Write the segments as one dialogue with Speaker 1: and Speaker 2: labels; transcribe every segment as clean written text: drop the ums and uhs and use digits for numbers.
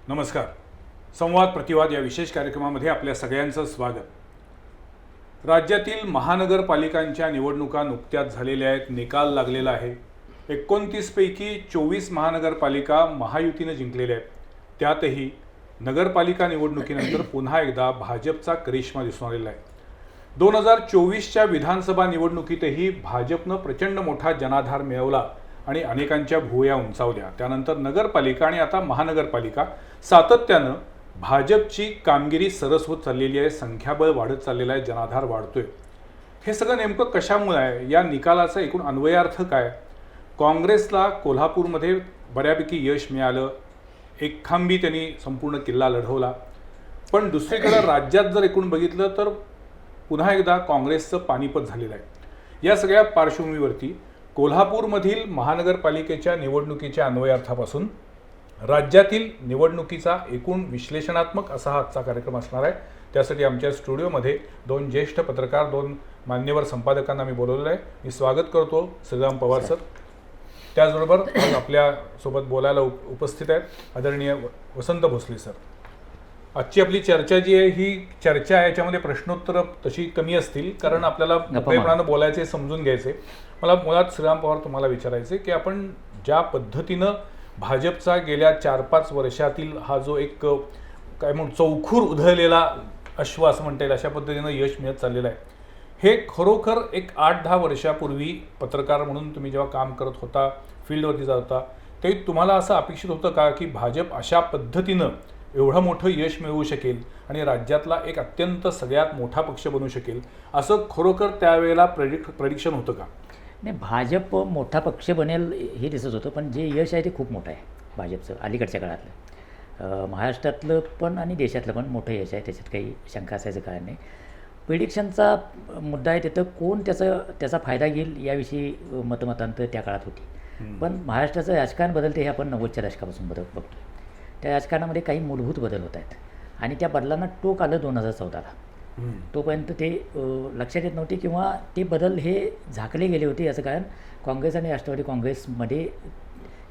Speaker 1: नमस्कार. संवाद प्रतिवाद या विशेष कार्यक्रमामध्ये आपल्या सगळ्यांचं स्वागत. राज्यातील महानगरपालिकांच्या निवडणुका नुकत्याच झालेल्या आहेत. निकाल लागलेला आहे. 29 पैकी 24 महानगरपालिका महायुतीने जिंकलेल्या आहेत. त्यातही नगरपालिका निवडणुकीनंतर पुन्हा एकदा भाजपचा करिश्मा दिसून आलेला आहे. 2024च्या विधानसभा निवडणुकीतही भाजपनं प्रचंड मोठा जनाधार मिळवला आणि अनेकांच्या भुवया उंचावल्या. त्यानंतर नगरपालिका आणि आता महानगरपालिका सातत्यानं भाजपची कामगिरी सरस होत चाललेली आहे. संख्याबळ वाढत चाललेलं आहे, जनाधार वाढतोय. हे सगळं नेमकं कशामुळे आहे? या निकालाचा एकूण अन्वयार्थ काय? काँग्रेसला कोल्हापूरमध्ये बऱ्यापैकी यश मिळालं. एक खांबी त्यांनी संपूर्ण किल्ला लढवला. पण दुसरीकडे राज्यात जर एकूण बघितलं तर पुन्हा एकदा काँग्रेसचं पानिपत झालेलं आहे. या सगळ्या पार्श्वभूमीवरती कोल्हापूरमधील महानगरपालिकेच्या निवडणुकीच्या अन्वयार्थापासून राज्यातील निवडणुकीचा एकूण विश्लेषणात्मक असा हा आजचा कार्यक्रम असणार आहे. त्यासाठी आमच्या स्टुडिओमध्ये दोन ज्येष्ठ पत्रकार, दोन मान्यवर संपादकांना मी बोलवलेलं आहे. मी स्वागत करतो श्रीराम पवार सर. त्याचबरोबर आज आपल्यासोबत बोलायला उपस्थित आहेत आदरणीय वसंत भोसले सर. आजची आपली चर्चा जी आहे ही चर्चा आहे, याच्यामध्ये प्रश्नोत्तर तशी कमी असतील कारण आपल्याला मोकळेपणानं बोलायचे, समजून घ्यायचे. मला मुळात श्रीराम पवार तुम्हाला विचारायचे की आपण ज्या पद्धतीनं भाजपचा गेल्या 4-5 वर्षातील हा जो एक काय म्हणून चौखूर उधळलेला अश्व असं म्हणता येईल, अशा पद्धतीनं यश मिळत चाललेलं आहे. हे खरोखर एक 8-10 वर्षापूर्वी पत्रकार म्हणून तुम्ही जेव्हा काम करत होता, फील्डवरती जात होता, ते तुम्हाला असं अपेक्षित होतं का की भाजप अशा पद्धतीनं एवढं मोठं यश मिळवू शकेल आणि राज्यातला एक अत्यंत सगळ्यात मोठा पक्ष बनू शकेल, असं खरोखर त्यावेळेला प्रेडिक्शन होतं का?
Speaker 2: नाही, भाजप मोठा पक्ष बनेल हे दिसत होतं, पण जे यश आहे ते खूप मोठं आहे भाजपचं अलीकडच्या काळातलं. महाराष्ट्रातलं पण आणि देशातलं पण मोठं यश आहे, त्याच्यात काही शंका असायचं कारण नाही. प्रिडिक्शनचा मुद्दा आहे, तिथं कोण त्याचा फायदा घेईल याविषयी मतमतांतर त्या काळात होती. पण महाराष्ट्राचं राजकारण बदलते हे आपण 90च्या दशकापासून बघतो. त्या राजकारणामध्ये काही मूलभूत बदल होत आहेत आणि त्या बदलांना टोक आलं 2014ला. तोपर्यंत ते लक्षात येत नव्हते किंवा ते बदल हे झाकले गेले होते. याचं कारण काँग्रेस आणि राष्ट्रवादी काँग्रेसमध्ये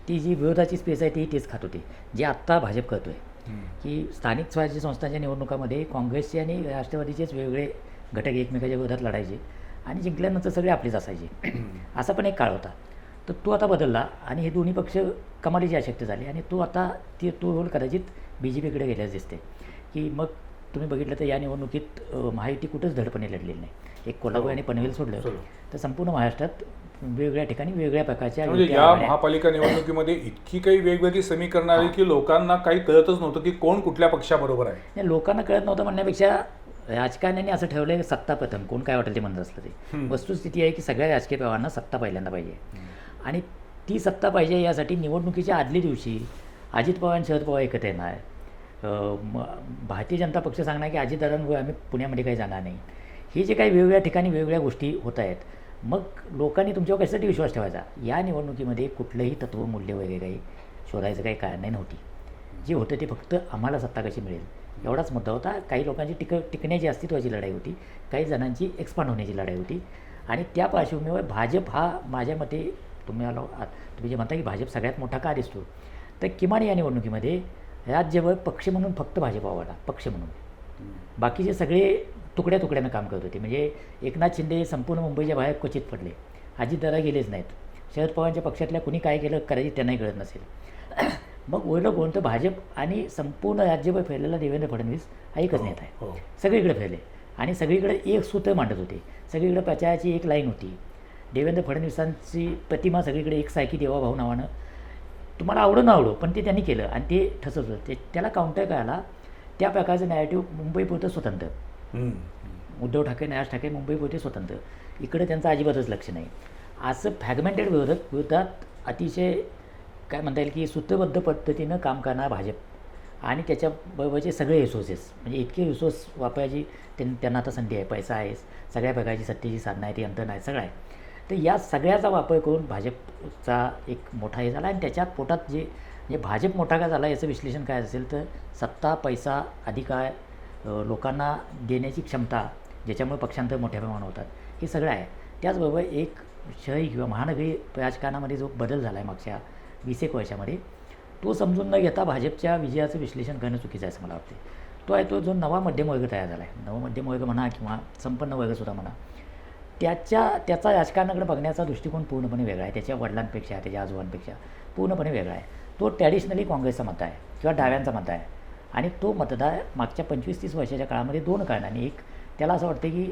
Speaker 2: ती जी विरोधाची स्पेस आहे ती तेच खात होती, जे आत्ता भाजप करतो आहे. की स्थानिक स्वराज्य संस्थांच्या निवडणुकामध्ये काँग्रेसचे आणि राष्ट्रवादीचेच वेगवेगळे घटक एकमेकाच्या विरोधात लढायचे आणि जिंकल्यानंतर सगळे आपलेच असायचे. असा पण एक काळ होता. तर तो आता बदलला आणि हे दोन्ही पक्ष कमालीची अशक्य झाले आणि तो रोल कदाचित BJPकडे गेल्याच दिसते. की मग तुम्ही बघितलं तर या निवडणुकीत महायुती कुठंच धडपणे लढलेली नाही. एक कोल्हापूर आणि पनवेल सोडलं तर संपूर्ण महाराष्ट्रात वेगवेगळ्या ठिकाणी वेगवेगळ्या प्रकारच्या
Speaker 1: या महापालिका निवडणुकीमध्ये इतकी काही वेगवेगळी समीकरण आली की लोकांना काही कळतच नव्हतं की कोण कुठल्या पक्षाबरोबर आहे.
Speaker 2: लोकांना कळत नव्हतं म्हणण्यापेक्षा राजकारण्याने असं ठरवलं सत्ता प्रथम, कोण काय वाटेल ते म्हणत असलं ते. वस्तुस्थिती आहे की सगळ्या राजकीय प्रवाहांना सत्ता पहिल्यांदा पाहिजे आणि ती सत्ता पाहिजे. यासाठी निवडणुकीच्या आदल्या दिवशी अजित पवार आणि शरद पवार एकत्र येणार. भारतीय जनता पक्ष सांगणार की अजितदादांमुळे आम्ही पुण्यामध्ये काही जाणार नाही. हे जे काही वेगवेगळ्या ठिकाणी वेगवेगळ्या गोष्टी होत आहेत, मग लोकांनी तुमच्यावर कशासाठी विश्वास ठेवायचा? या निवडणुकीमध्ये कुठलंही तत्वमूल्य वगैरे काही शोधायचं काही कारण नव्हती. जे होतं ते फक्त आम्हाला सत्ता कशी मिळेल एवढाच मुद्दा होता. काही लोकांची टिकण्याची अस्तित्वाची लढाई होती, काही जणांची एक्सपांड होण्याची लढाई होती आणि त्या पार्श्वभूमीवर भाजप हा माझ्या मते तुम्ही जे म्हणता की भाजप सगळ्यात मोठा का दिसतो, तर किमान या निवडणुकीमध्ये राज्यभर पक्ष म्हणून फक्त भाजप आवडला. पक्ष म्हणून बाकीचे सगळे तुकड्या तुकड्यानं काम करत होते. म्हणजे एकनाथ शिंदे संपूर्ण मुंबईच्या बाहेर क्वचित पडले, अजितदादा गेलेच नाहीत. शरद पवारांच्या पक्षातल्या कुणी काय केलं कदाचित त्यांनाही कळत नसेल. मग ओळलं कोणतं? भाजप आणि संपूर्ण राज्यभर फिरलेला देवेंद्र फडणवीस हा एकच नेता आहे. सगळीकडे फिरले आणि सगळीकडे एक सूत्र मांडत होते. सगळीकडे प्रचाराची एक लाईन होती. देवेंद्र फडणवीसांची प्रतिमा सगळीकडे एकसारखी देवाभाऊ नावानं, तुम्हाला आवडो ना आवडो पण ते त्यांनी केलं आणि ते ठसत होतं. त्याला काउंटर करायला त्या प्रकारचं नॅरेटिव्ह मुंबईपुरतं स्वतंत्र. उद्धव ठाकरे, राज ठाकरे मुंबईपुरते स्वतंत्र, इकडे त्यांचं अजिबातच लक्ष नाही. असं फ्रॅगमेंटेड विरोधात अतिशय काय म्हणता येईल की सूत्रबद्ध पद्धतीनं काम करणार भाजप आणि त्याच्याबरोबरचे सगळे रिसोर्सेस, म्हणजे इतके रिसोर्स वापरायची त्यांना आता संधी आहे. पैसा आहे, सगळ्या प्रकारची सत्तेची साधनं आहे, ती यंत्रणा आहे, सगळं आहे. तर या सगळ्याचा वापर करून भाजपचा एक मोठा हे झाला आणि त्याच्यात पोटात म्हणजे भाजप मोठा का झाला याचं विश्लेषण काय असेल तर सत्ता, पैसा, अधिकार, लोकांना देण्याची क्षमता, ज्याच्यामुळे पक्षांतर मोठ्या प्रमाणात होतात, हे सगळं आहे. त्याचबरोबर एक शहरी किंवा महानगरी राजकारणामध्ये जो बदल झाला आहे मागच्या 20 एक वर्षामध्ये, तो समजून न घेता भाजपच्या विजयाचं विश्लेषण करणं चुकीचं आहे असं मला वाटते. तो आहे तो जो नवा मध्यम वर्ग तयार झाला आहे, नवा मध्यम वर्ग म्हणा किंवा संपन्न वर्गसुद्धा म्हणा, त्याचा राजकारणाकडे बघण्याचा दृष्टिकोन पूर्णपणे वेगळा आहे. त्याच्या वडिलांपेक्षा त्याच्या आजोबांपेक्षा पूर्णपणे वेगळा आहे. तो ट्रॅडिशनली काँग्रेसचा मत आहे किंवा डाव्यांचा मत आहे आणि तो मतदार मागच्या 25-30 वर्षाच्या काळामध्ये दोन कारणांनी, एक त्याला असं वाटतं की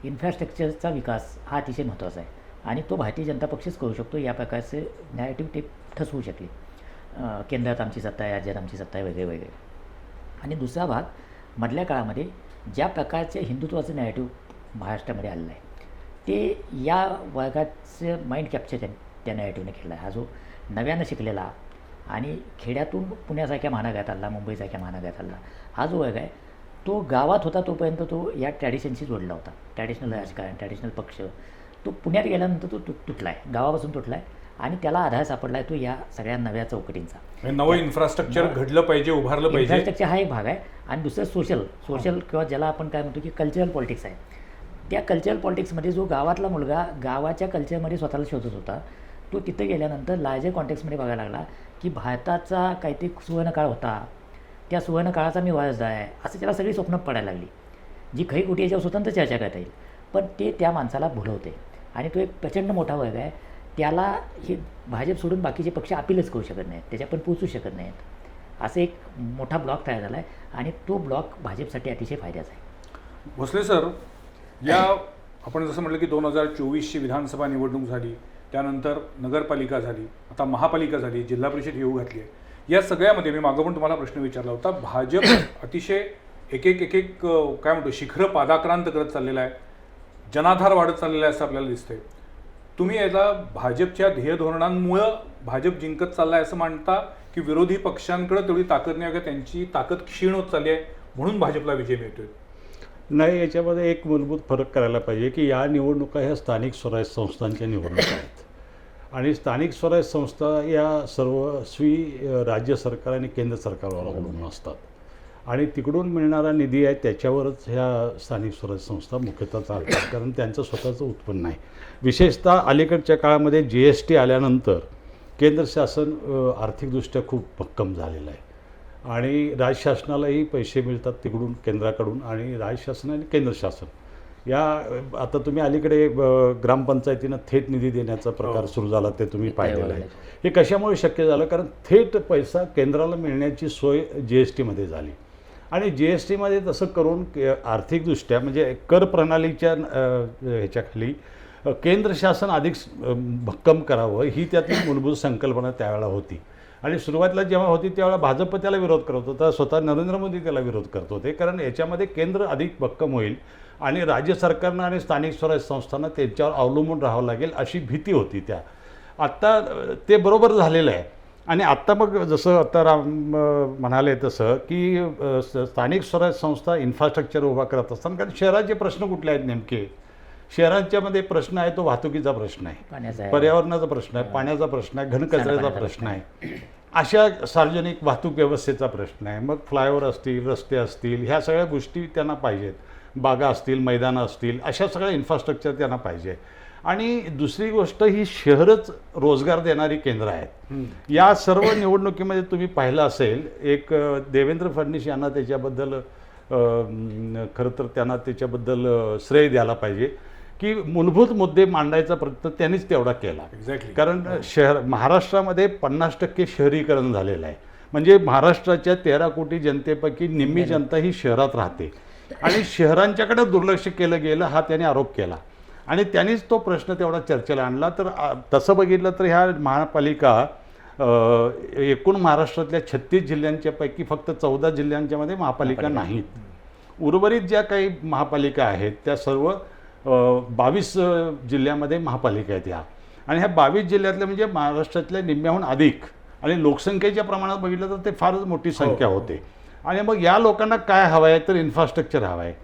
Speaker 2: इन्फ्रास्ट्रक्चरचा विकास हा अतिशय महत्त्वाचा आहे आणि तो भारतीय जनता पक्षच करू शकतो, या प्रकारचे नॅरेटिव्ह ते ठसवू शकले. केंद्रात आमची सत्ता आहे, राज्यात आमची सत्ता आहे, वगैरे वगैरे. आणि दुसरा भाग, मधल्या काळामध्ये ज्या प्रकारचे हिंदुत्वाचं नॅरेटिव्ह महाराष्ट्रामध्ये आलेलं आहे ते या वर्गाचं माइंड कॅप्चर त्या नॅरेटिव्हने केलं आहे. हा जो नव्यानं शिकलेला आणि खेड्यातून पुण्यासारख्या महानगरात आला, मुंबईसारख्या महानगरात आला हा जो वर्ग आहे, तो गावात होता तोपर्यंत तो या ट्रॅडिशनशी जोडला होता. ट्रॅडिशनल राजकारण, ट्रॅडिशनल पक्ष. तो पुण्यात गेल्यानंतर तो तुटला आहे, गावापासून तुटला आहे आणि त्याला आधार सापडला आहे तो या सगळ्या नव्या चौकटींचा.
Speaker 1: नवं इन्फ्रास्ट्रक्चर घडलं पाहिजे, उभारलं पाहिजे.
Speaker 2: इन्फ्रास्ट्रक्चर हा एक भाग आहे आणि दुसरं सोशल किंवा ज्याला आपण काय म्हणतो की कल्चरल पॉलिटिक्स आहे. त्या कल्चरल पॉलिटिक्समध्ये जो गावातला मुलगा गावाच्या कल्चरमध्ये स्वतःला शोधत होता, तो तिथे गेल्यानंतर लार्जर कॉन्टेक्समध्ये बघायला लागला की भारताचा काहीतरी सुवर्णकाळ होता, त्या सुवर्णकाळाचा मी वारसदार आहे असं त्याला सगळी स्वप्न पडायला लागली, जी खरी खोटी याच्यावर स्वतंत्र चर्चा करता येईल. पण ते त्या माणसाला भुलवते आणि तो एक प्रचंड मोठा वर्ग आहे, त्याला हे भाजप सोडून बाकीचे पक्ष अपीलच करू शकत नाहीत, त्याच्या पण पोचू शकत नाहीत. असं एक मोठा ब्लॉक तयार झाला आहे आणि तो ब्लॉक भाजपसाठी अतिशय फायद्याचा आहे.
Speaker 1: भोसले सर, या आपण जसं म्हटलं की 2024ची विधानसभा निवडणूक झाली, त्यानंतर नगरपालिका झाली, आता महापालिका झाली, जिल्हा परिषद येऊ घातली आहे. या सगळ्यामध्ये मी मागं पण तुम्हाला प्रश्न विचारला होता, भाजप अतिशय एक काय म्हणतो शिखर पादाक्रांत करत चाललेला आहे, जनाधार वाढत चाललेला आहे असं आपल्याला दिसतंय. तुम्ही याला भाजपच्या ध्येयधोरणांमुळं भाजप जिंकत चालला आहे असं मानता की विरोधी पक्षांकडे तेवढी ताकद नाही का, त्यांची ताकद क्षीण होत चालली आहे म्हणून भाजपला विजय मिळतोय?
Speaker 3: नाही, याच्यामध्ये एक मूलभूत फरक करायला पाहिजे की या निवडणुका ह्या स्थानिक स्वराज्य संस्थांच्या निवडणुका आहेत आणि स्थानिक स्वराज्य संस्था या सर्वस्वी राज्य सरकार आणि केंद्र सरकारवर अवलंबून असतात आणि तिकडून मिळणारा निधी आहे त्याच्यावरच ह्या स्थानिक स्वराज्य संस्था मुख्यतः चालतात, कारण त्यांचं स्वतःचं उत्पन्न आहे. विशेषतः अलीकडच्या काळामध्ये GST आल्यानंतर केंद्र शासन आर्थिकदृष्ट्या खूप भक्कम झालेलं आहे आणि राज्यशासनालाही पैसे मिळतात तिकडून केंद्राकडून आणि राज्यशासन आणि केंद्र शासन या आता तुम्ही अलीकडे ग्रामपंचायतीनं थेट निधी देण्याचा प्रकार सुरू झाला, ते तुम्ही पाहिलेलं आहे. हे कशामुळे शक्य झालं? कारण थेट पैसा केंद्राला मिळण्याची सोय GSTमध्ये झाली आणि GSTमध्ये तसं करून आर्थिकदृष्ट्या म्हणजे कर प्रणालीच्या ह्याच्याखाली केंद्र शासन अधिक भक्कम करावं ही त्यातली मूलभूत संकल्पना त्यावेळेला होती. आणि सुरुवातीला जेव्हा होती त्यावेळेला भाजप त्याला विरोध करत होता, स्वतः नरेंद्र मोदी त्याला विरोध करत होते, कारण याच्यामध्ये केंद्र अधिक भक्कम होईल आणि राज्य सरकारनं आणि स्थानिक स्वराज्य संस्थांना त्यांच्यावर अवलंबून राहावं लागेल अशी भीती होती. आत्ता ते बरोबर झालेलं आहे आणि आत्ता मग जसं आता राम म्हणाले तसं की स्थानिक स्वराज्य संस्था इन्फ्रास्ट्रक्चर उभा करत असताना, कारण शहराचे प्रश्न कुठले आहेत नेमके? शहरांच्यामध्ये प्रश्न आहे तो वाहतुकीचा प्रश्न आहे, पर्यावरणाचा प्रश्न आहे, पाण्याचा प्रश्न आहे, घनकचऱ्याचा प्रश्न आहे, अशा सार्वजनिक वाहतूक व्यवस्थेचा प्रश्न आहे. मग फ्लायओव्हर असतील, रस्ते असतील, ह्या सगळ्या गोष्टी त्यांना पाहिजेत, बागा असतील, मैदानं असतील, अशा सगळ्या इन्फ्रास्ट्रक्चर त्यांना पाहिजे. आणि दुसरी गोष्ट ही शहरच रोजगार देणारी केंद्र आहेत. या सर्व निवडणुकीमध्ये तुम्ही पाहिलं असेल, एक देवेंद्र फडणवीस यांना त्याच्याबद्दल खरं तर त्यांना त्याच्याबद्दल श्रेय द्यायला पाहिजे की मूलभूत मुद्दे मांडायचा प्रयत्न त्यांनीच तेवढा केला. कारण महाराष्ट्रामध्ये 50% शहरीकरण झालेलं आहे. म्हणजे महाराष्ट्राच्या 13 कोटी जनतेपैकी निम्मी जनता ही शहरात राहते आणि शहरांच्याकडे दुर्लक्ष केलं गेलं हा त्याने आरोप केला आणि त्यांनीच तो प्रश्न तेवढा चर्चेला आणला. तर तसं बघितलं तर ह्या महापालिका एकूण महाराष्ट्रातल्या 36 जिल्ह्यांच्या पैकी फक्त 14 जिल्ह्यांच्यामध्ये महापालिका नाहीत. उर्वरित ज्या काही महापालिका आहेत त्या सर्व 22 जिल्ह्यामध्ये महापालिका आहेत ह्या आणि ह्या 22 जिल्ह्यातल्या म्हणजे महाराष्ट्रातल्या निम्म्याहून अधिक आणि लोकसंख्येच्या प्रमाणात बघितलं तर ते फारच मोठी संख्या होते. आणि मग या लोकांना काय हवं आहे तर इन्फ्रास्ट्रक्चर हवं आहे.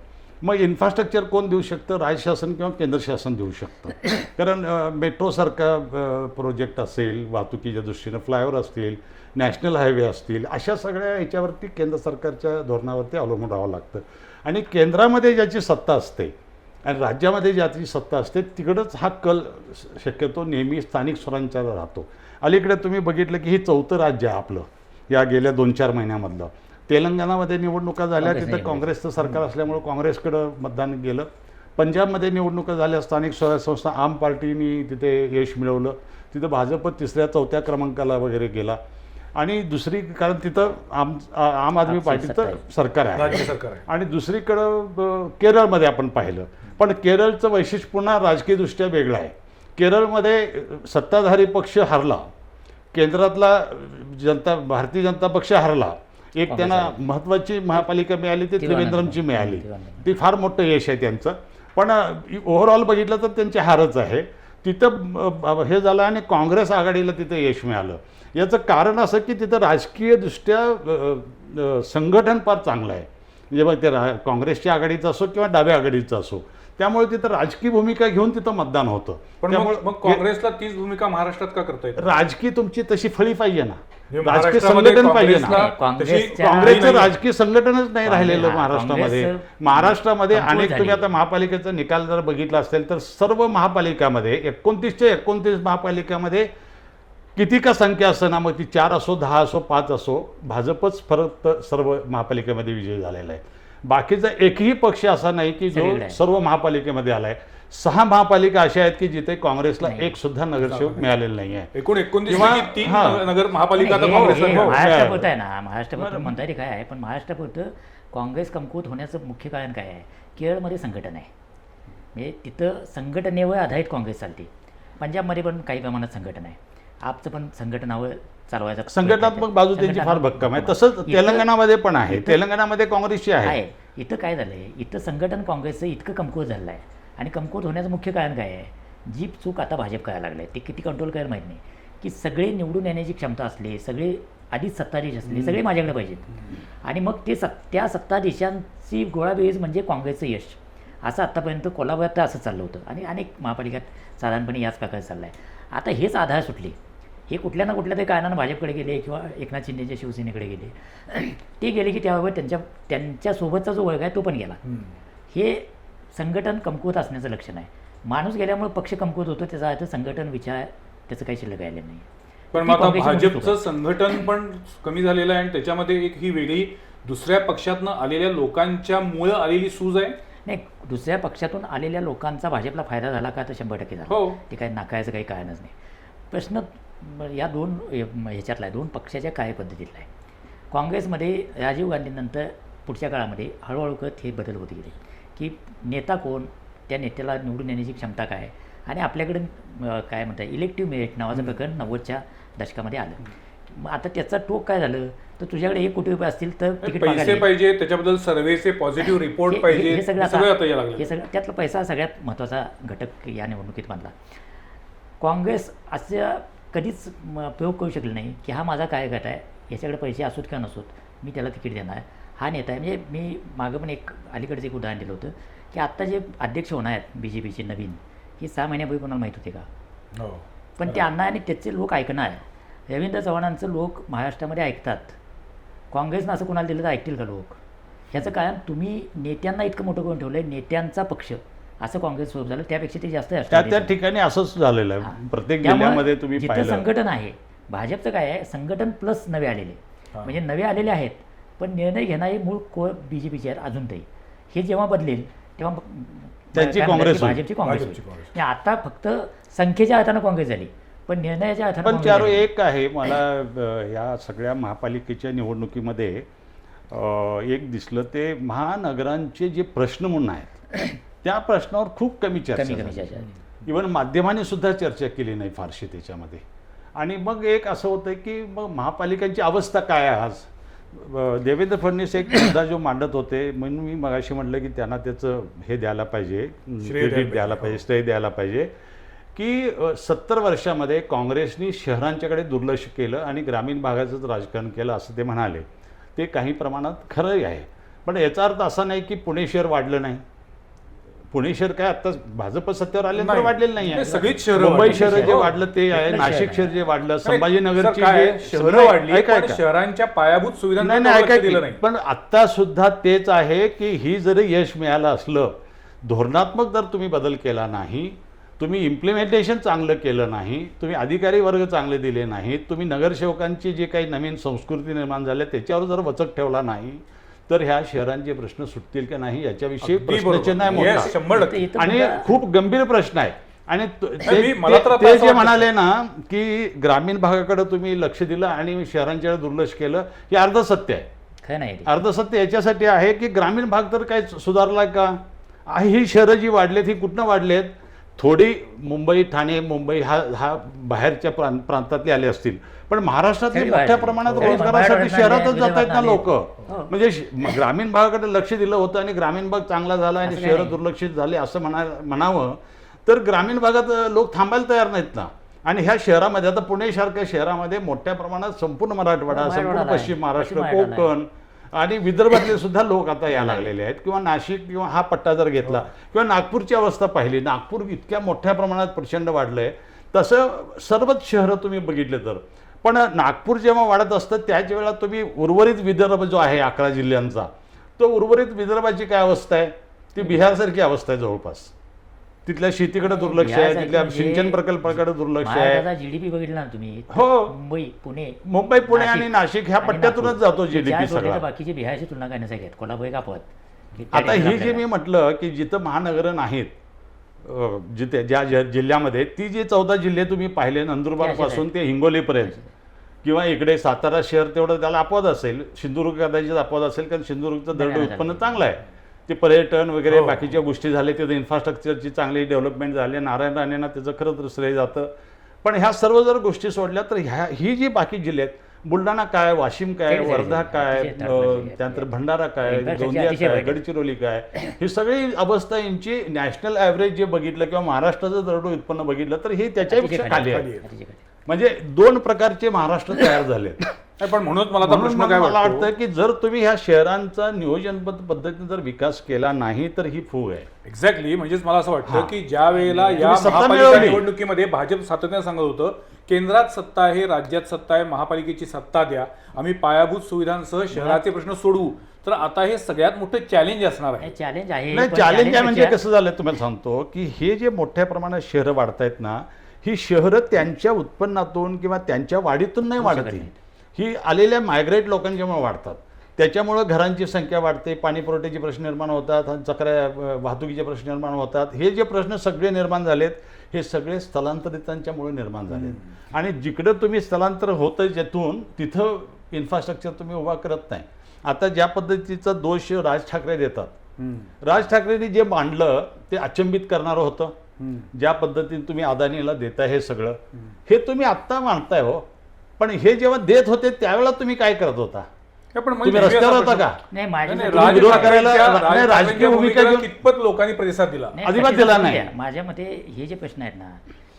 Speaker 3: मग इन्फ्रास्ट्रक्चर कोण देऊ शकतं? राज्य शासन किंवा केंद्र शासन देऊ शकतं. कारण मेट्रोसारखा प्रोजेक्ट असेल, वाहतुकीच्या दृष्टीनं फ्लायओव्हर असतील, नॅशनल हायवे असतील, अशा सगळ्या ह्याच्यावरती केंद्र सरकारच्या धोरणावरती अवलंबून राहावं लागतं. आणि केंद्रामध्ये ज्याची सत्ता असते आणि राज्यामध्ये ज्याची सत्ता असते तिकडंच हा कल शक्यतो नेहमी स्थानिक स्वराज्याला राहतो. अलीकडे तुम्ही बघितलं की हे 4थं राज्य आहे आपलं या गेल्या 2-4 महिन्यामधलं. तेलंगणामध्ये निवडणुका झाल्या,
Speaker 2: काँग्रेस
Speaker 3: तिथं
Speaker 2: नाही
Speaker 3: काँग्रेसचं सरकार असल्यामुळे काँग्रेसकडं मतदान गेलं. पंजाबमध्ये निवडणुका झाल्या, स्थानिक स्वराज्य संस्था आम पार्टीनी तिथे यश मिळवलं. तिथं भाजप 3ऱ्या-4थ्या क्रमांकाला वगैरे गेला. आणि दुसरी, कारण तिथं आम आदमी पार्टीचं सरकार आहे
Speaker 1: राज्य सरकार आहे.
Speaker 3: आणि दुसरीकडं केरळमध्ये आपण पाहिलं, पण केरळचं वैशिष्ट्य पुन्हा राजकीयदृष्ट्या वेगळं आहे. केरळमध्ये सत्ताधारी पक्ष हरला, केंद्रातला भारतीय जनता पक्ष हरला. एक त्यांना महत्त्वाची महापालिका मिळाली, ती त्रिवेंद्रमची मिळाली. ती फार मोठं यश आहे त्यांचं. पण ओव्हरऑल बघितलं तर त्यांची हारच आहे. तिथं हे झालं आणि काँग्रेस आघाडीला तिथं यश मिळालं. याचं कारण असं की तिथं राजकीयदृष्ट्या संघटन फार चांगलं आहे. जेव्हा ते काँग्रेसच्या आघाडीचं असो किंवा डाव्या आघाडीचं असो, त्यामुळे तिथं राजकीय भूमिका घेऊन तिथं मतदान होतं.
Speaker 1: पण मग काँग्रेसला तीच भूमिका महाराष्ट्रात का करता येत?
Speaker 3: राजकीय तुमची तशी फळी पाहिजे ना, राजकीय
Speaker 1: महाराष्ट्रामध्ये
Speaker 3: संघटन पाहिजे ना.
Speaker 1: काँग्रेसला
Speaker 3: काँग्रेसचं राजकीय संघटनच नाही राहिलेलं महाराष्ट्रामध्ये.
Speaker 2: काँग्रेस
Speaker 3: महाराष्ट्रामध्ये
Speaker 2: कमकुवत
Speaker 3: अनेक, तुम्ही
Speaker 2: झाली.
Speaker 3: आता महापालिकेचा निकाल जर बघितला असेल तर सर्व महापालिकामध्ये 29 महापालिकामध्ये किती का संख्या असं ना, मग ती 4 असो, 10 असो, 5 असो, भाजपच फरक सर्व महापालिकेमध्ये विजय झालेला आहे. बाकीचा एकही पक्ष असा नाही की जो
Speaker 2: सगळीकडे आहे.
Speaker 3: सर्व महापालिकेमध्ये आलाय. 6 महापालिका अशा आहेत की जिथे काँग्रेसला एक सुद्धा नगरसेवक मिळालेला नाही आहे.
Speaker 1: एकूण 29
Speaker 3: किंवा-
Speaker 1: पैकी 3
Speaker 3: हां.
Speaker 1: नगर महापालिका आता
Speaker 2: हे-
Speaker 1: काँग्रेसला
Speaker 2: हे
Speaker 1: मिळाल्या.
Speaker 2: महाराष्ट्रापुरतं आहे ना, महाराष्ट्रापुरतं म्हणता येईल काय आहे, पण महाराष्ट्रापुरतं काँग्रेस कमकुवत होण्याचं मुख्य कारण काय आहे? केरळमध्ये संघटन आहे, म्हणजे तिथं संघटनेवर आधारित काँग्रेस चालते. पंजाबमध्ये पण काही प्रमाणात संघटन आहे. आपचं पण संघटनावर चालवायचा
Speaker 3: संघटनात्मक बाजू त्यांची फार भक्कम आहे. तसंच तेलंगणामध्ये पण आहे. तेलंगणामध्ये काँग्रेसची आहे.
Speaker 2: आहे. इथं काय झालं आहे, इथं संघटन काँग्रेसचं इतकं कमकुवत झालं आहे. आणि कमकुवत होण्याचं मुख्य कारण काय आहे? जी चूक आता भाजप करायला लागलं आहे, ते किती कंट्रोल करायला माहीत नाही. की सगळे निवडून येण्याची क्षमता असली, सगळे आधीच सत्ताधीश असले, सगळे माझ्याकडे पाहिजेत. आणि मग ते त्या सत्ताधीशांची गोळाबेरीज म्हणजे काँग्रेसचं यश. असं आत्तापर्यंत कोल्हापुरात तर असं चाललं होतं आणि अनेक महापालिकात साधारणपणे याच प्रकारे चाललं आहे. आता हेच आधार सुटले. हे कुठल्या ना कुठल्या तरी कारणानं भाजपकडे गेले किंवा एकनाथ शिंदेच्या शिवसेनेकडे गेले. ते गेले की त्याबरोबर त्यांच्यासोबतचा जो वर्ग आहे तो पण गेला. हे संघटन कमकुवत असण्याचं लक्षण आहे. माणूस गेल्यामुळे पक्ष कमकुवत होतो, त्याचा अर्थ संघटन विचार त्याचं काही शिल्लक राहिलेलं नाही.
Speaker 1: पण मग आता भाजपचं संघटन पण कमी झालेलं आहे आणि त्याच्यामध्ये एक ही वेगळी दुसऱ्या पक्षातनं आलेल्या लोकांच्या मुळे आलेली सूज आहे.
Speaker 2: नाही, दुसऱ्या पक्षातून आलेल्या लोकांचा भाजपला फायदा झाला का? तर 100% झाला.
Speaker 1: हो.
Speaker 2: ते काही नाकारायचं काही कारणच नाही. प्रश्न या दोन ह्याच्यातला आहे, दोन पक्षाच्या कार्यपद्धतीतला आहे. काँग्रेसमध्ये राजीव गांधीनंतर पुढच्या काळामध्ये हळूहळू करत हे बदल होत गेले की नेता कोण, त्या नेत्याला निवडून येण्याची क्षमता काय, आणि आपल्याकडे काय म्हणतात इलेक्टिव्ह मेरिट नावाचं प्रकरण 90च्या दशकामध्ये आलं. मग आता त्याचा टोक काय झालं, तर तुझ्याकडे 1 कोटी रुपये असतील तर तिकीट
Speaker 1: पैसे
Speaker 2: मागायला
Speaker 1: पाहिजे, त्याच्याबद्दल सर्व्हेचे पॉझिटिव्ह रिपोर्ट पाहिजे,
Speaker 2: हे सगळं
Speaker 1: आता यायला
Speaker 2: हे
Speaker 1: लागलं.
Speaker 2: सगळं त्यातला पैसा सगळ्यात महत्त्वाचा घटक या निवडणुकीत मानला. काँग्रेस असं कधीच प्रयोग करू शकले नाही की हा माझा कार्यगट आहे, याच्याकडे पैसे असूत का नसूत मी त्याला तिकीट देणार, हा नेता आहे. म्हणजे मी मागं पण एक अलीकडचं एक उदाहरण दिलं होतं की आत्ता जे अध्यक्ष होणार आहेत BJPचे नवीन, हे 6 महिन्यापूर्वी कोणाला माहीत होते का?
Speaker 1: हो.
Speaker 2: पण ते अण्णा आणि त्याचे लोक ऐकणार. रवींद्र चव्हाणांचं लोक महाराष्ट्रामध्ये ऐकतात. काँग्रेसनं असं कोणाला दिलं तर ऐकतील का लोक? ह्याचं कारण तुम्ही नेत्यांना इतकं मोठं करून ठेवलं आहे, नेत्यांचा पक्ष असं काँग्रेस स्वरूप झालं. त्यापेक्षा ते जास्त
Speaker 3: त्या
Speaker 2: राष्ट्रवादी
Speaker 3: ठिकाणी असंच झालेलं आहे.
Speaker 2: हां.
Speaker 3: प्रत्येक
Speaker 2: त्यामुळे
Speaker 3: जिल्ह्यामध्ये तुम्ही
Speaker 2: जिथं
Speaker 3: पाहिलं.
Speaker 2: संघटन आहे, भाजपचं काय आहे, संघटन प्लस नवे आलेले. म्हणजे नवे आलेले आहेत पण निर्णय घेणारे मूळ कोर BJPचे आहेत अजून तरी. हे जेव्हा बदलेल तेव्हा
Speaker 3: त्यांची
Speaker 2: काय म्हणतात
Speaker 3: काँग्रेस
Speaker 2: की
Speaker 3: होईल.
Speaker 2: भाजपची काँग्रेस
Speaker 1: भाजपची
Speaker 2: होईल.
Speaker 1: काँग्रेस.
Speaker 2: म्हणजे आता फक्त संख्येच्या अर्थानं काँग्रेस झाली, पण निर्णयाच्या अर्थानं
Speaker 3: पण
Speaker 2: काँग्रेस
Speaker 3: चारू
Speaker 2: झाली.
Speaker 3: एक आहे मला या सगळ्या महापालिकेच्या निवडणुकीमध्ये एक दिसलं, ते महानगरांचे जे प्रश्न म्हणून आहेत त्या प्रश्नावर खूप कमी चर्चा
Speaker 2: कमी
Speaker 3: झाली.
Speaker 2: चर्चा झाली.
Speaker 3: इव्हन माध्यमांनी सुद्धा चर्चा केली नाही फारशी त्याच्यामध्ये. आणि मग एक असं होतं की मग महापालिकांची अवस्था काय आहे आज. देवेंद्र फडणवीस एक मुद्दा जो मांडत होते, म्हणून मी मगाशी म्हटलं की त्यांना त्याचं हे द्यायला पाहिजे, क्रेडिट द्यायला पाहिजे, श्रेय द्यायला पाहिजे की 70 वर्षामध्ये काँग्रेसनी शहरांच्याकडे दुर्लक्ष केलं आणि ग्रामीण भागाचंच राजकारण केलं असं ते म्हणाले. ते काही प्रमाणात खरंही आहे. पण याचा अर्थ असा नाही की पुणे शहर वाढलं नाही. पुणे शहर काय आता भाजप सत्तेवर आल्यानंतर
Speaker 1: नाही.
Speaker 3: वाढलेलं नाही आहे.
Speaker 1: सगळीच शहरं
Speaker 3: मुंबई
Speaker 1: वाढली.
Speaker 3: शहर जे
Speaker 1: हो.
Speaker 3: वाढलं ते आहे,
Speaker 2: शहर
Speaker 3: नाशिक
Speaker 2: आहे.
Speaker 3: शहर जे वाढलं,
Speaker 1: सर,
Speaker 3: संभाजीनगरची
Speaker 1: काय,
Speaker 3: जे
Speaker 1: शहरं वाढली
Speaker 3: ऐका,
Speaker 1: पण शहरांच्या पायाभूत
Speaker 3: नाही
Speaker 1: सुविधांकडे
Speaker 3: नाही
Speaker 1: लक्ष
Speaker 3: ऐका
Speaker 1: दिलं
Speaker 3: की,
Speaker 1: नाही.
Speaker 3: पण आता सुद्धा तेच आहे की ही जरी यश मिळालं असलं, धोरणात्मक जर तुम्ही बदल केला नाही, तुम्ही इम्प्लिमेंटेशन चांगलं केलं नाही, तुम्ही अधिकारी वर्ग चांगले दिले नाहीत, तुम्ही नगरसेवकांची जे काही नवीन संस्कृती निर्माण झाल्या त्याच्यावर जर वचक ठेवला नाही तर ह्या शहरांचे प्रश्न सुटतील की नाही याच्याविषयी
Speaker 1: अगदी
Speaker 3: प्रश्नचिन्ह आहे
Speaker 1: बरोबर.
Speaker 3: मोठा.
Speaker 1: Yes, 100%.
Speaker 2: इथं
Speaker 3: आणि
Speaker 2: मुद्दा-
Speaker 3: खूप गंभीर प्रश्न आहे. आणि
Speaker 1: मला तर आता
Speaker 3: ते
Speaker 1: असं
Speaker 3: जे
Speaker 1: वाटतं-
Speaker 3: म्हणाले ना की ग्रामीण भागाकडे तुम्ही लक्ष दिलं आणि शहरांच्याकडे दुर्लक्ष केलं, हे अर्धसत्य आहे.
Speaker 2: खरं नाही ते.
Speaker 3: अर्धसत्य याच्यासाठी आहे की ग्रामीण भाग तर काय सुधारला का? ही शहरं जी वाढलेत ही कुठनं वाढलेत? थोडी मुंबई, ठाणे, मुंबई हा बाहेरच्या प्रांतातले आले असतील, पण महाराष्ट्रातले
Speaker 2: सगळी
Speaker 3: मोठ्या
Speaker 2: बाहेर.
Speaker 3: प्रमाणात
Speaker 2: सगळी
Speaker 3: रोजगारासाठी
Speaker 2: बाहेर
Speaker 3: शहरातच
Speaker 2: आले,
Speaker 3: जात आहेत ना लोक.
Speaker 2: हो.
Speaker 3: म्हणजे ग्रामीण भागाकडे लक्ष दिलं होतं आणि ग्रामीण भाग चांगला झाला आणि
Speaker 2: असं काही
Speaker 3: शहरं
Speaker 2: नाही.
Speaker 3: दुर्लक्षित झाले असं म्हणावं तर ग्रामीण भागात लोक थांबायला तयार नाहीत ना. आणि ह्या शहरामध्ये आता पुणेसारख्या शहरामध्ये मोठ्या प्रमाणात संपूर्ण मराठवाडा,
Speaker 2: हो,
Speaker 3: संपूर्ण
Speaker 2: मराठवाडा
Speaker 3: पश्चिम
Speaker 2: आहे.
Speaker 3: महाराष्ट्र,
Speaker 2: पश्चिम मराठवाडा
Speaker 3: कोकण आणि विदर्भातले सुद्धा लोक आता यायला लागलेले आहेत. किंवा नाशिक किंवा हा पट्टा जर घेतला किंवा नागपूरची अवस्था पाहिली, नागपूर इतक्या मोठ्या प्रमाणात प्रचंड वाढलंय. तसं सर्वच शहरं तुम्ही बघितले तर, पण नागपूर जेव्हा वाढत असतं त्याच वेळेला तुम्ही उर्वरित विदर्भ जो आहे 11 जिल्ह्यांचा, तो उर्वरित विदर्भाची काय अवस्था आहे? ती बिहारसारखी अवस्था आहे जवळपास. तिथल्या शेतीकडे दुर्लक्ष आहे,
Speaker 2: बिहारसारखी
Speaker 3: तिथल्या
Speaker 2: म्हणजे
Speaker 3: सिंचन प्रकल्पाकडे दुर्लक्ष आहे.
Speaker 2: महाराष्ट्राचा जीडीपी बघितला ना तुम्ही,
Speaker 3: हो.
Speaker 2: मुंबई, पुणे,
Speaker 3: मुंबई, पुणे आणि नाशिक ह्या
Speaker 2: आणि
Speaker 3: पट्ट्यातूनच
Speaker 2: नागपूर.
Speaker 3: जातो
Speaker 2: हे
Speaker 3: जीडीपी
Speaker 2: चार जोडले
Speaker 3: सगळा.
Speaker 2: तर बाकीचे बिहारशी तुलना करण्यासाठी आहेत. कोल्हापूर एक अपवाद.
Speaker 3: आता ही जी मी म्हटलं की जिथं महानगरं नाहीत, जिथे ज्या जिल्ह्यामध्ये, ती जी 14 जिल्हे तुम्ही पाहिले, नंदुरबार पासून ते हिंगोलीपर्यंत किंवा इकडे सातारा शहर, तेवढं त्याला अपवाद असेल. सिंधुदुर्ग कदाचित अपवाद असेल, कारण सिंधुदुर्गचं दरड उत्पन्न चांगलं आहे. ते पर्यटन वगैरे बाकीच्या गोष्टी झाल्या, तिथं इन्फ्रास्ट्रक्चरची चांगली डेव्हलपमेंट झाली. नारायण राणेंना त्याचं खरं तर श्रेय जातं. पण ह्या सर्व जर गोष्टी सोडल्या तर ही जी बाकी जिल्हे आहेत, बुलढाणा काय, वाशिम काय,
Speaker 2: सगळे
Speaker 3: वर्धा काय,
Speaker 2: अतिशय थर्ड
Speaker 3: त्यानंतर भंडारा काय,
Speaker 2: Infrastructure
Speaker 3: गोंदिया
Speaker 2: अतिशय
Speaker 3: काय,
Speaker 2: वाईट आहे.
Speaker 3: गडचिरोली काय, ही सगळी अवस्था यांची नॅशनल ॲव्हरेज जे बघितलं किंवा महाराष्ट्राचं दरडोई उत्पन्न बघितलं तर हे त्याच्यापेक्षा खाली आहे.
Speaker 2: अतिशय खाली.
Speaker 3: म्हणजे 2 प्रकारचे महाराष्ट्र तयार झाले.
Speaker 1: नाही, पण म्हणून मला आता
Speaker 3: म्हणून
Speaker 1: प्रश्न
Speaker 3: मग
Speaker 1: काय
Speaker 3: मला
Speaker 1: वाटतो
Speaker 3: वाटतं की जर तुम्ही ह्या शहरांचा नियोजनबद्ध पद्धतीने जर विकास केला नाही तर ही फूग आहे.
Speaker 1: एक्झॅक्टली. म्हणजेच मला असं वाटतं
Speaker 3: हां.
Speaker 1: की ज्या वेळेला या
Speaker 3: तुम्ही सत्ता
Speaker 1: महापालिका
Speaker 3: मिळवली.
Speaker 1: निवडणुकीमध्ये भाजप सातत्याने सांगत होतं केंद्रात सत्ता आहे, राज्यात सत्ता आहे, महापालिकेची सत्ता द्या, आम्ही पायाभूत सुविधांसह शहराचे प्रश्न सोडवू, तर आता हे सगळ्यात मोठं चॅलेंज असणार आहे.
Speaker 2: चॅलेंज आहे.
Speaker 3: नाही,
Speaker 2: पण
Speaker 3: चॅलेंज आहे म्हणजे
Speaker 2: पेक्षा-
Speaker 3: कसं झालं तुम्हाला सांगतो की हे जे मोठ्या प्रमाणात शहरं वाढतायत ना, ही शहरं त्यांच्या उत्पन्नातून किंवा त्यांच्या वाढीतून नाही वाढत
Speaker 2: शकत
Speaker 3: ही. ही आलेल्या मायग्रेट लोकांच्यामुळे वाढतात. त्याच्यामुळं घरांची संख्या वाढते, पाणी पुरवठ्याचे प्रश्न निर्माण होतात, चक्रा वाहतुकीचे प्रश्न निर्माण होतात. हे जे प्रश्न सगळे निर्माण झालेत हे सगळे स्थलांतरितांच्यामुळे निर्माण झालेत. आणि जिकडं तुम्ही स्थलांतर होतं ज्यातून तिथं इन्फ्रास्ट्रक्चर तुम्ही उभा करत नाही. आता ज्या पद्धतीचा दोष राज ठाकरे देतात, राज ठाकरेंनी जे मांडलं ते अचंबित करणारं होतं. ज्या पद्धतीने तुम्ही अदानीला देताय हे सगळं, हे तुम्ही आत्ता मांडताय हो, पण हे जेव्हा देत होते त्यावेळेला तुम्ही काय करत होता?
Speaker 1: पण
Speaker 3: तुम्ही
Speaker 1: म्हणजे
Speaker 3: रस्त्यावर
Speaker 1: असा
Speaker 3: होता का?
Speaker 1: प्रश्न-
Speaker 2: नाही,
Speaker 1: नाही,
Speaker 2: माझ्या
Speaker 1: राज
Speaker 3: विरोध
Speaker 1: ठाकरेंच्या-
Speaker 3: करायला-
Speaker 1: राज
Speaker 3: नाही, राजकीय
Speaker 1: ठाकरेंच्या
Speaker 3: भूमिका
Speaker 1: भूमिकेला
Speaker 3: घेऊन-
Speaker 1: कितपत लोकांनी प्रतिसाद दिला?
Speaker 2: नाही,
Speaker 3: अजिबात
Speaker 2: प्रतिसाद
Speaker 3: दिला
Speaker 2: करून
Speaker 3: नाही.
Speaker 2: द्या. माझ्या मते हे जे प्रश्न आहेत ना,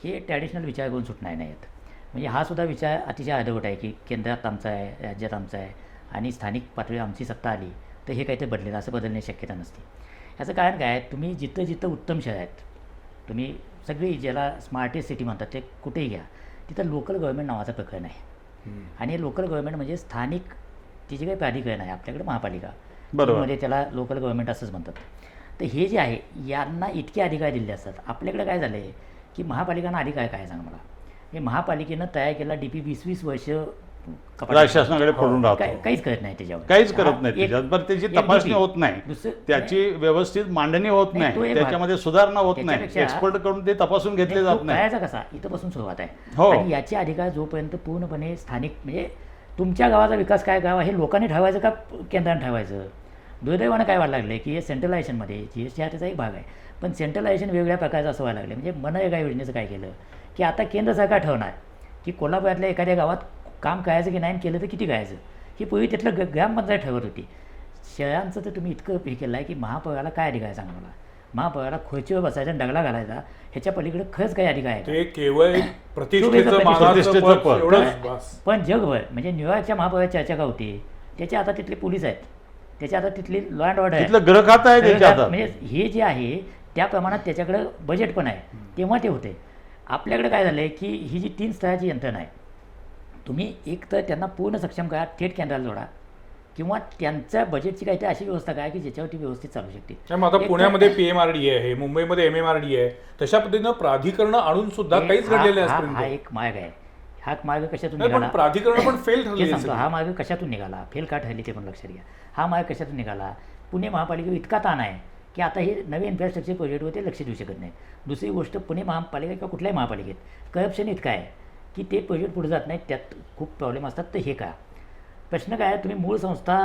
Speaker 2: हे ट्रॅडिशनल विचार करून सुटणार नाहीत. म्हणजे हा सुद्धा विचार अतिशय अर्धवट आहे की केंद्रात आमचा आहे, राज्यात आमचा आहे आणि स्थानिक पातळीवर आमची सत्ता आली तर हे काहीतरी बदलेल, असं बदलण्याची शक्यता नसते. याचं कारण काय आहे, तुम्ही जिथं जिथं उत्तम शहर आहेत, तुम्ही सगळी ज्याला स्मार्टेस्ट सिटी म्हणतात ते कुठेही घ्या, तिथं लोकल गव्हर्नमेंट नावाचं प्रकरण आहे. आणि हे लोकल गव्हर्नमेंट म्हणजे स्थानिक तिचे काही प्राधिकरण आहे, आपल्याकडे महापालिका,
Speaker 3: बरोबर.
Speaker 2: मध्ये त्याला लोकल गव्हर्नमेंट असंच म्हणतात. तर हे जे आहे यांना इतके अधिकार दिले असतात. आपल्याकडे काय झालं आहे की महापालिकांना अधिकार काय सांग मला, हे महापालिकेनं तयार केला DP 20-20 वर्ष कपाटात.
Speaker 3: राज्य शासनाकडे पडून राहतो.
Speaker 2: काहीच करत नाही त्याच्यावर,
Speaker 3: काहीच करत
Speaker 2: हा,
Speaker 3: नाही
Speaker 2: एक-
Speaker 3: त्याच्यात. बरं त्याची
Speaker 2: एक
Speaker 3: तपासणी
Speaker 2: DP.
Speaker 3: होत नाही,
Speaker 2: दुसरं-
Speaker 3: त्याची व्यवस्थित मांडणी होत
Speaker 2: नाही, तो
Speaker 3: नाही,
Speaker 2: एक भाग.
Speaker 3: त्याच्यामध्ये सुधारणा होत नाही,
Speaker 2: त्याच्यापेक्षा-
Speaker 3: एक्सपर्ट कडून ते तपासून घेतले
Speaker 2: नाही,
Speaker 3: जात
Speaker 2: तो
Speaker 3: नाही.
Speaker 2: करायचा कसा, इथंपासून सुरुवात आहे.
Speaker 3: हो.
Speaker 2: आणि याचे अधिकार जोपर्यंत पूर्णपणे स्थानिक, म्हणजे तुमच्या गावाचा विकास काय गाव हे लोकांनी ठरवायचं का केंद्राने ठरवायचं? दुर्दैवानं काय व्हायला लागलं की हे सेंट्रलायझेशनमध्ये GST हा त्याचा एक भाग आहे, पण सेंट्रलायझेशन वेगवेगळ्या प्रकारचं असं व्हायला लागलं. म्हणजे मनरेगा योजनेचं काय केलं की आता केंद्र सरकार ठरवणार की कोल्हापुरातल्या एखाद्या गावात काम करायचं की नाही आणि केलं तर किती करायचं. ही पूर्वी तिथलं ग्रामपंचायत ठरवत होती. शहरांचं तर तुम्ही इतकं हे केलं आहे की महापौराला काय अधिकार आहे सांगा मला? महापौराला खुर्चीवर बसायचा आणि डगला घालायचा, ह्याच्या पलीकडे खरंच काही अधिकार आहे का?
Speaker 1: ते केवळ एक प्रतिष्ठेचं
Speaker 2: प्रतिष्ठेचं
Speaker 1: मानाचं
Speaker 3: पद.
Speaker 1: पद एवढंच बस.
Speaker 2: पण जगभर म्हणजे न्यूयॉर्कच्या महापौराची चर्चा का होती, त्याच्या आता तिथले पोलीस आहेत, त्याच्या आता तिथली लॉ अँड ऑर्डर आहे,
Speaker 3: तिथलं ग्रह खातं आहे त्याच्या हातात.
Speaker 2: म्हणजे हे जे आहे त्या प्रमाणात त्याच्याकडं बजेट पण आहे, तेव्हा ते होते. आपल्याकडे काय झालं आहे की ही जी 3 स्तराची यंत्रणा आहे, तुम्ही एक तर त्यांना पूर्ण सक्षम करा, थेट केंद्राला जोडा, किंवा त्यांच्या बजेटची काहीतरी अशी व्यवस्था काय की ज्याच्यावरती व्यवस्थित चालू शकते.
Speaker 1: नाही, मग आता
Speaker 2: एक
Speaker 1: पुण्यामध्ये PMRD आहे, मुंबईमध्ये MMRD आहे, तशा पद्धतीनं प्राधिकरणं आणून सुद्धा काहीच घडलेलं आहे
Speaker 2: हा
Speaker 1: आजपर्यंत.
Speaker 2: एक मार्ग आहे. हा मार्ग कशातून
Speaker 1: नाही, पण
Speaker 2: निघाला
Speaker 1: प्राधिकरण पण फेल
Speaker 2: हे
Speaker 1: ठरले
Speaker 2: सांगतो. हा मार्ग कशातून निघाला, फेल का ठरली ते पण लक्षात घ्या. हा मार्ग कशातून निघाला, पुणे महापालिकेवर इतका ताण आहे की आता हे नवे इन्फ्रास्ट्रक्चर प्रोजेक्टवर ते लक्ष देऊ शकत नाही. दुसरी गोष्ट, पुणे महापालिका किंवा कुठल्याही महापालिकेत करप्शन इतकं आहे की ते प्रोजेक्ट पुढे जात नाही, त्यात खूप प्रॉब्लेम असतात. तर हे का प्रश्न काय आहे, तुम्ही मूळ संस्था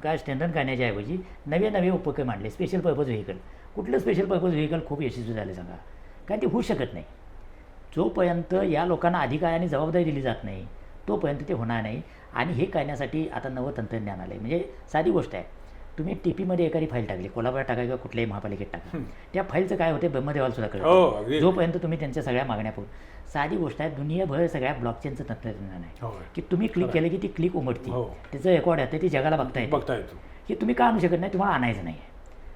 Speaker 2: काय स्ट्रेंथन करण्याच्या ऐवजी नवे नवे उपक्रम आणले. स्पेशल पर्पज व्हेकल, कुठलं स्पेशल पर्पज व्हेकल खूप यशस्वी झाले सांगा, कारण ते होऊ शकत नाही. जोपर्यंत या लोकांना अधिकार आणि जबाबदारी दिली जात नाही तोपर्यंत ते होणार नाही. आणि हे करण्यासाठी आता नवं तंत्रज्ञान आलं आहे. म्हणजे साधी गोष्ट आहे, तुम्ही TPमध्ये एखादी फाईल टाकली, कोल्हापुरात टाका किंवा कुठल्याही महापालिकेत टाका, त्या फाईलचं काय होते ब्रह्मदेवाला सुद्धा
Speaker 1: हो,
Speaker 2: कळतं.
Speaker 1: अगदी.
Speaker 2: जोपर्यंत तुम्ही त्यांच्या सगळ्या मागण्या पूर्ण. साधी गोष्ट आहे, दुनियाभर सगळ्या ब्लॉकचेनचं तंत्रज्ञान आहे
Speaker 1: होय.
Speaker 2: की तुम्ही क्लिक केलं की ती क्लिक उमटते,
Speaker 1: हो.
Speaker 2: त्याचं रेकॉर्ड आहे ते जगाला बघता येतं.
Speaker 1: बघता येतो.
Speaker 2: हे तुम्ही का आणू शकत नाही, तुम्हाला आणायचं नाही आहे.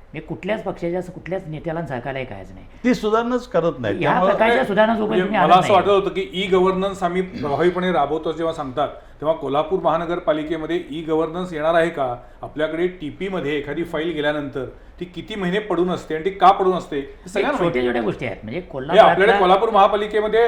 Speaker 2: म्हणजे कुठल्याच पक्षाच्या कुठल्याच नेत्याला आणि सरकारलाही करायचं नाही.
Speaker 3: ती सुधारणाच करत नाही.
Speaker 2: या
Speaker 3: त्यामुळं
Speaker 2: प्रकारच्या सुधारणा जोपर्यंत
Speaker 1: म्हणजे
Speaker 2: तुम्ही
Speaker 1: मला
Speaker 2: आणत
Speaker 1: असं वाटत
Speaker 2: नाही.
Speaker 1: होतं की गव्हर्नन्स आम्ही प्रभावीपणे राबवतो जेव्हा सांगतात तेव्हा कोल्हापूर महानगरपालिकेमध्ये गव्हर्नन्स येणार आहे का? आपल्याकडे TPमध्ये एखादी फाईल गेल्यानंतर ती किती महिने पडून असते आणि ती का पडून असते हे सगळ्यांना माहिती
Speaker 2: छोट्या छोट्या गोष्टी आहेत. म्हणजे
Speaker 1: आहे. आपल्याकडे
Speaker 2: कोल्हापूर
Speaker 1: कोल्हापूर महापालिकेमध्ये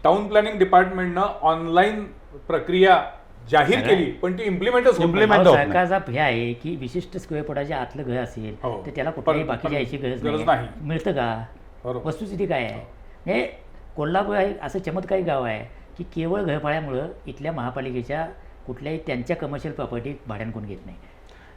Speaker 1: टाउन प्लॅनिंग डिपार्टमेंटनं ऑनलाईन प्रक्रिया जाहीर केली पण ती इम्प्लिमेंटच
Speaker 3: Implement होत नाही.
Speaker 2: सरकारचा हे आहे की विशिष्ट स्क्वेअर फुटाच्या आतलं घर असेल
Speaker 1: हो.
Speaker 2: तर त्याला कुठल्याही
Speaker 1: पण-
Speaker 2: बाकीच्या याची गरज
Speaker 1: गरज
Speaker 2: नाही.
Speaker 1: नाही.
Speaker 2: मिळतं का?
Speaker 1: बरोबर.
Speaker 2: वस्तुस्थिती काय आहे? म्हणजे कोल्हापूर हे असं चमत्कारी गाव आहे की केवळ घरफाळ्यामुळं इथल्या महापालिकेच्या कुठल्याही त्यांच्या कमर्शियल प्रॉपर्टी भाड्यानं कोण घेत नाही.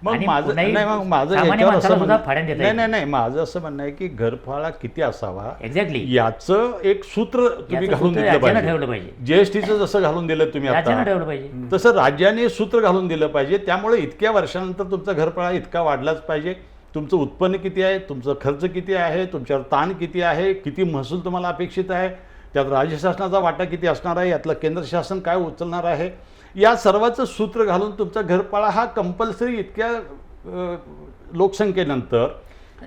Speaker 3: मग
Speaker 2: आणि
Speaker 3: माझं
Speaker 2: कुठल्याही
Speaker 3: नाही, मग माझं
Speaker 2: सामान्य
Speaker 3: याच्यावर
Speaker 2: माणसाला
Speaker 3: असं
Speaker 2: सुद्धा
Speaker 3: म्हणणं-
Speaker 2: फाड्यान देता
Speaker 3: नाही
Speaker 2: येत
Speaker 3: नाही नाही माझं असं म्हणणं आहे की घरफाळा किती असावा
Speaker 2: एक्झॅक्टली
Speaker 3: याचं एक सूत्र तुम्ही घालून दिलं
Speaker 2: राज्यानं
Speaker 3: पाहिजे.
Speaker 2: ठेवलं पाहिजे.
Speaker 3: GSTचं जसं घालून दिलं तुम्ही
Speaker 2: राज्यानं
Speaker 3: आता
Speaker 2: ठेवलं पाहिजे.
Speaker 3: तसं राज्याने सूत्र घालून दिलं पाहिजे. त्यामुळे इतक्या वर्षानंतर तुमचा घरफाळा इतका वाढलाच पाहिजे. तुमचं उत्पन्न किती आहे, तुमचं खर्च किती आहे, तुमच्यावर ताण किती आहे, किती महसूल तुम्हाला अपेक्षित आहे, त्यात राज्य शासनाचा वाटा किती असणार आहे, यातलं केंद्र शासन काय उचलणार आहे, या सर्वाचं सूत्र घालून तुमचा घरफाळा हा कंपल्सरी इतक्या लोकसंख्येनंतर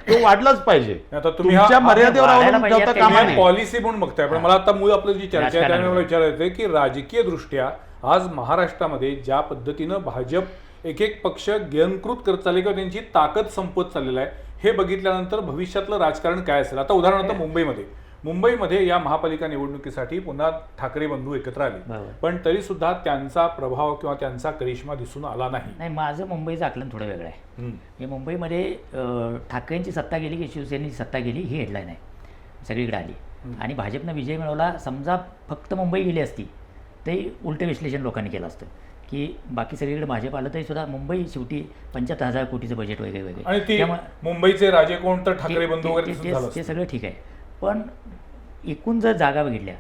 Speaker 3: तो वाढलाच पाहिजे.
Speaker 1: आता तुम्ही
Speaker 3: तुमच्या
Speaker 1: हा-
Speaker 3: मर्यादेवर
Speaker 2: वाढायला
Speaker 3: अवलंबून
Speaker 2: पाहिजे,
Speaker 3: ठेवता
Speaker 2: ते
Speaker 3: कामा
Speaker 2: नाही.
Speaker 3: नये.
Speaker 1: पॉलिसी म्हणून बघताय पण मला आता मूळ आपलं जी चर्चा आहे त्यामुळे मला
Speaker 2: राजकारणामध्ये.
Speaker 1: विचारायचं आहे की राजकीय दृष्ट्या आज महाराष्ट्रामध्ये ज्या पद्धतीनं भाजप एक एक पक्ष गिळंकृत करत चालले किंवा त्यांची ताकद संपत चाललेलं आहे हे बघितल्यानंतर भविष्यातलं राजकारण काय असेल. आता उदाहरणार्थ मुंबईमध्ये या महापालिका निवडणुकीसाठी पुन्हा ठाकरे बंधू एकत्र आले
Speaker 2: बरोबर.
Speaker 1: पण तरी सुद्धा त्यांचा प्रभाव किंवा त्यांचा करिश्मा दिसून आला नाही.
Speaker 2: नाही, माझं मुंबईचं आकलन थोडं वेगळं आहे. हे मुंबईमध्ये ठाकरेंची सत्ता गेली की शिवसेनेची सत्ता गेली ही हेडलाईन आहे, सगळीकडे आली. आणि भाजपनं विजय मिळवला. समजा फक्त मुंबई गेली असती तरी उलटं विश्लेषण लोकांनी केलं असतं की बाकी सगळीकडे भाजप आलं तरी सुद्धा मुंबई शेवटी 75,000 कोटीचं बजेट वगैरे
Speaker 1: आणि
Speaker 2: वगैरे
Speaker 1: ती
Speaker 2: त्यामुळे
Speaker 1: मुंबईचे राजे कोण तर ठाकरे बंधू
Speaker 2: ते-
Speaker 1: वगैरे
Speaker 2: ते-
Speaker 1: तसंच
Speaker 2: ते-
Speaker 1: झालं
Speaker 2: ते
Speaker 1: असतं.
Speaker 2: सगळं ठीक आहे. पण एकूण जर जागा बघितल्या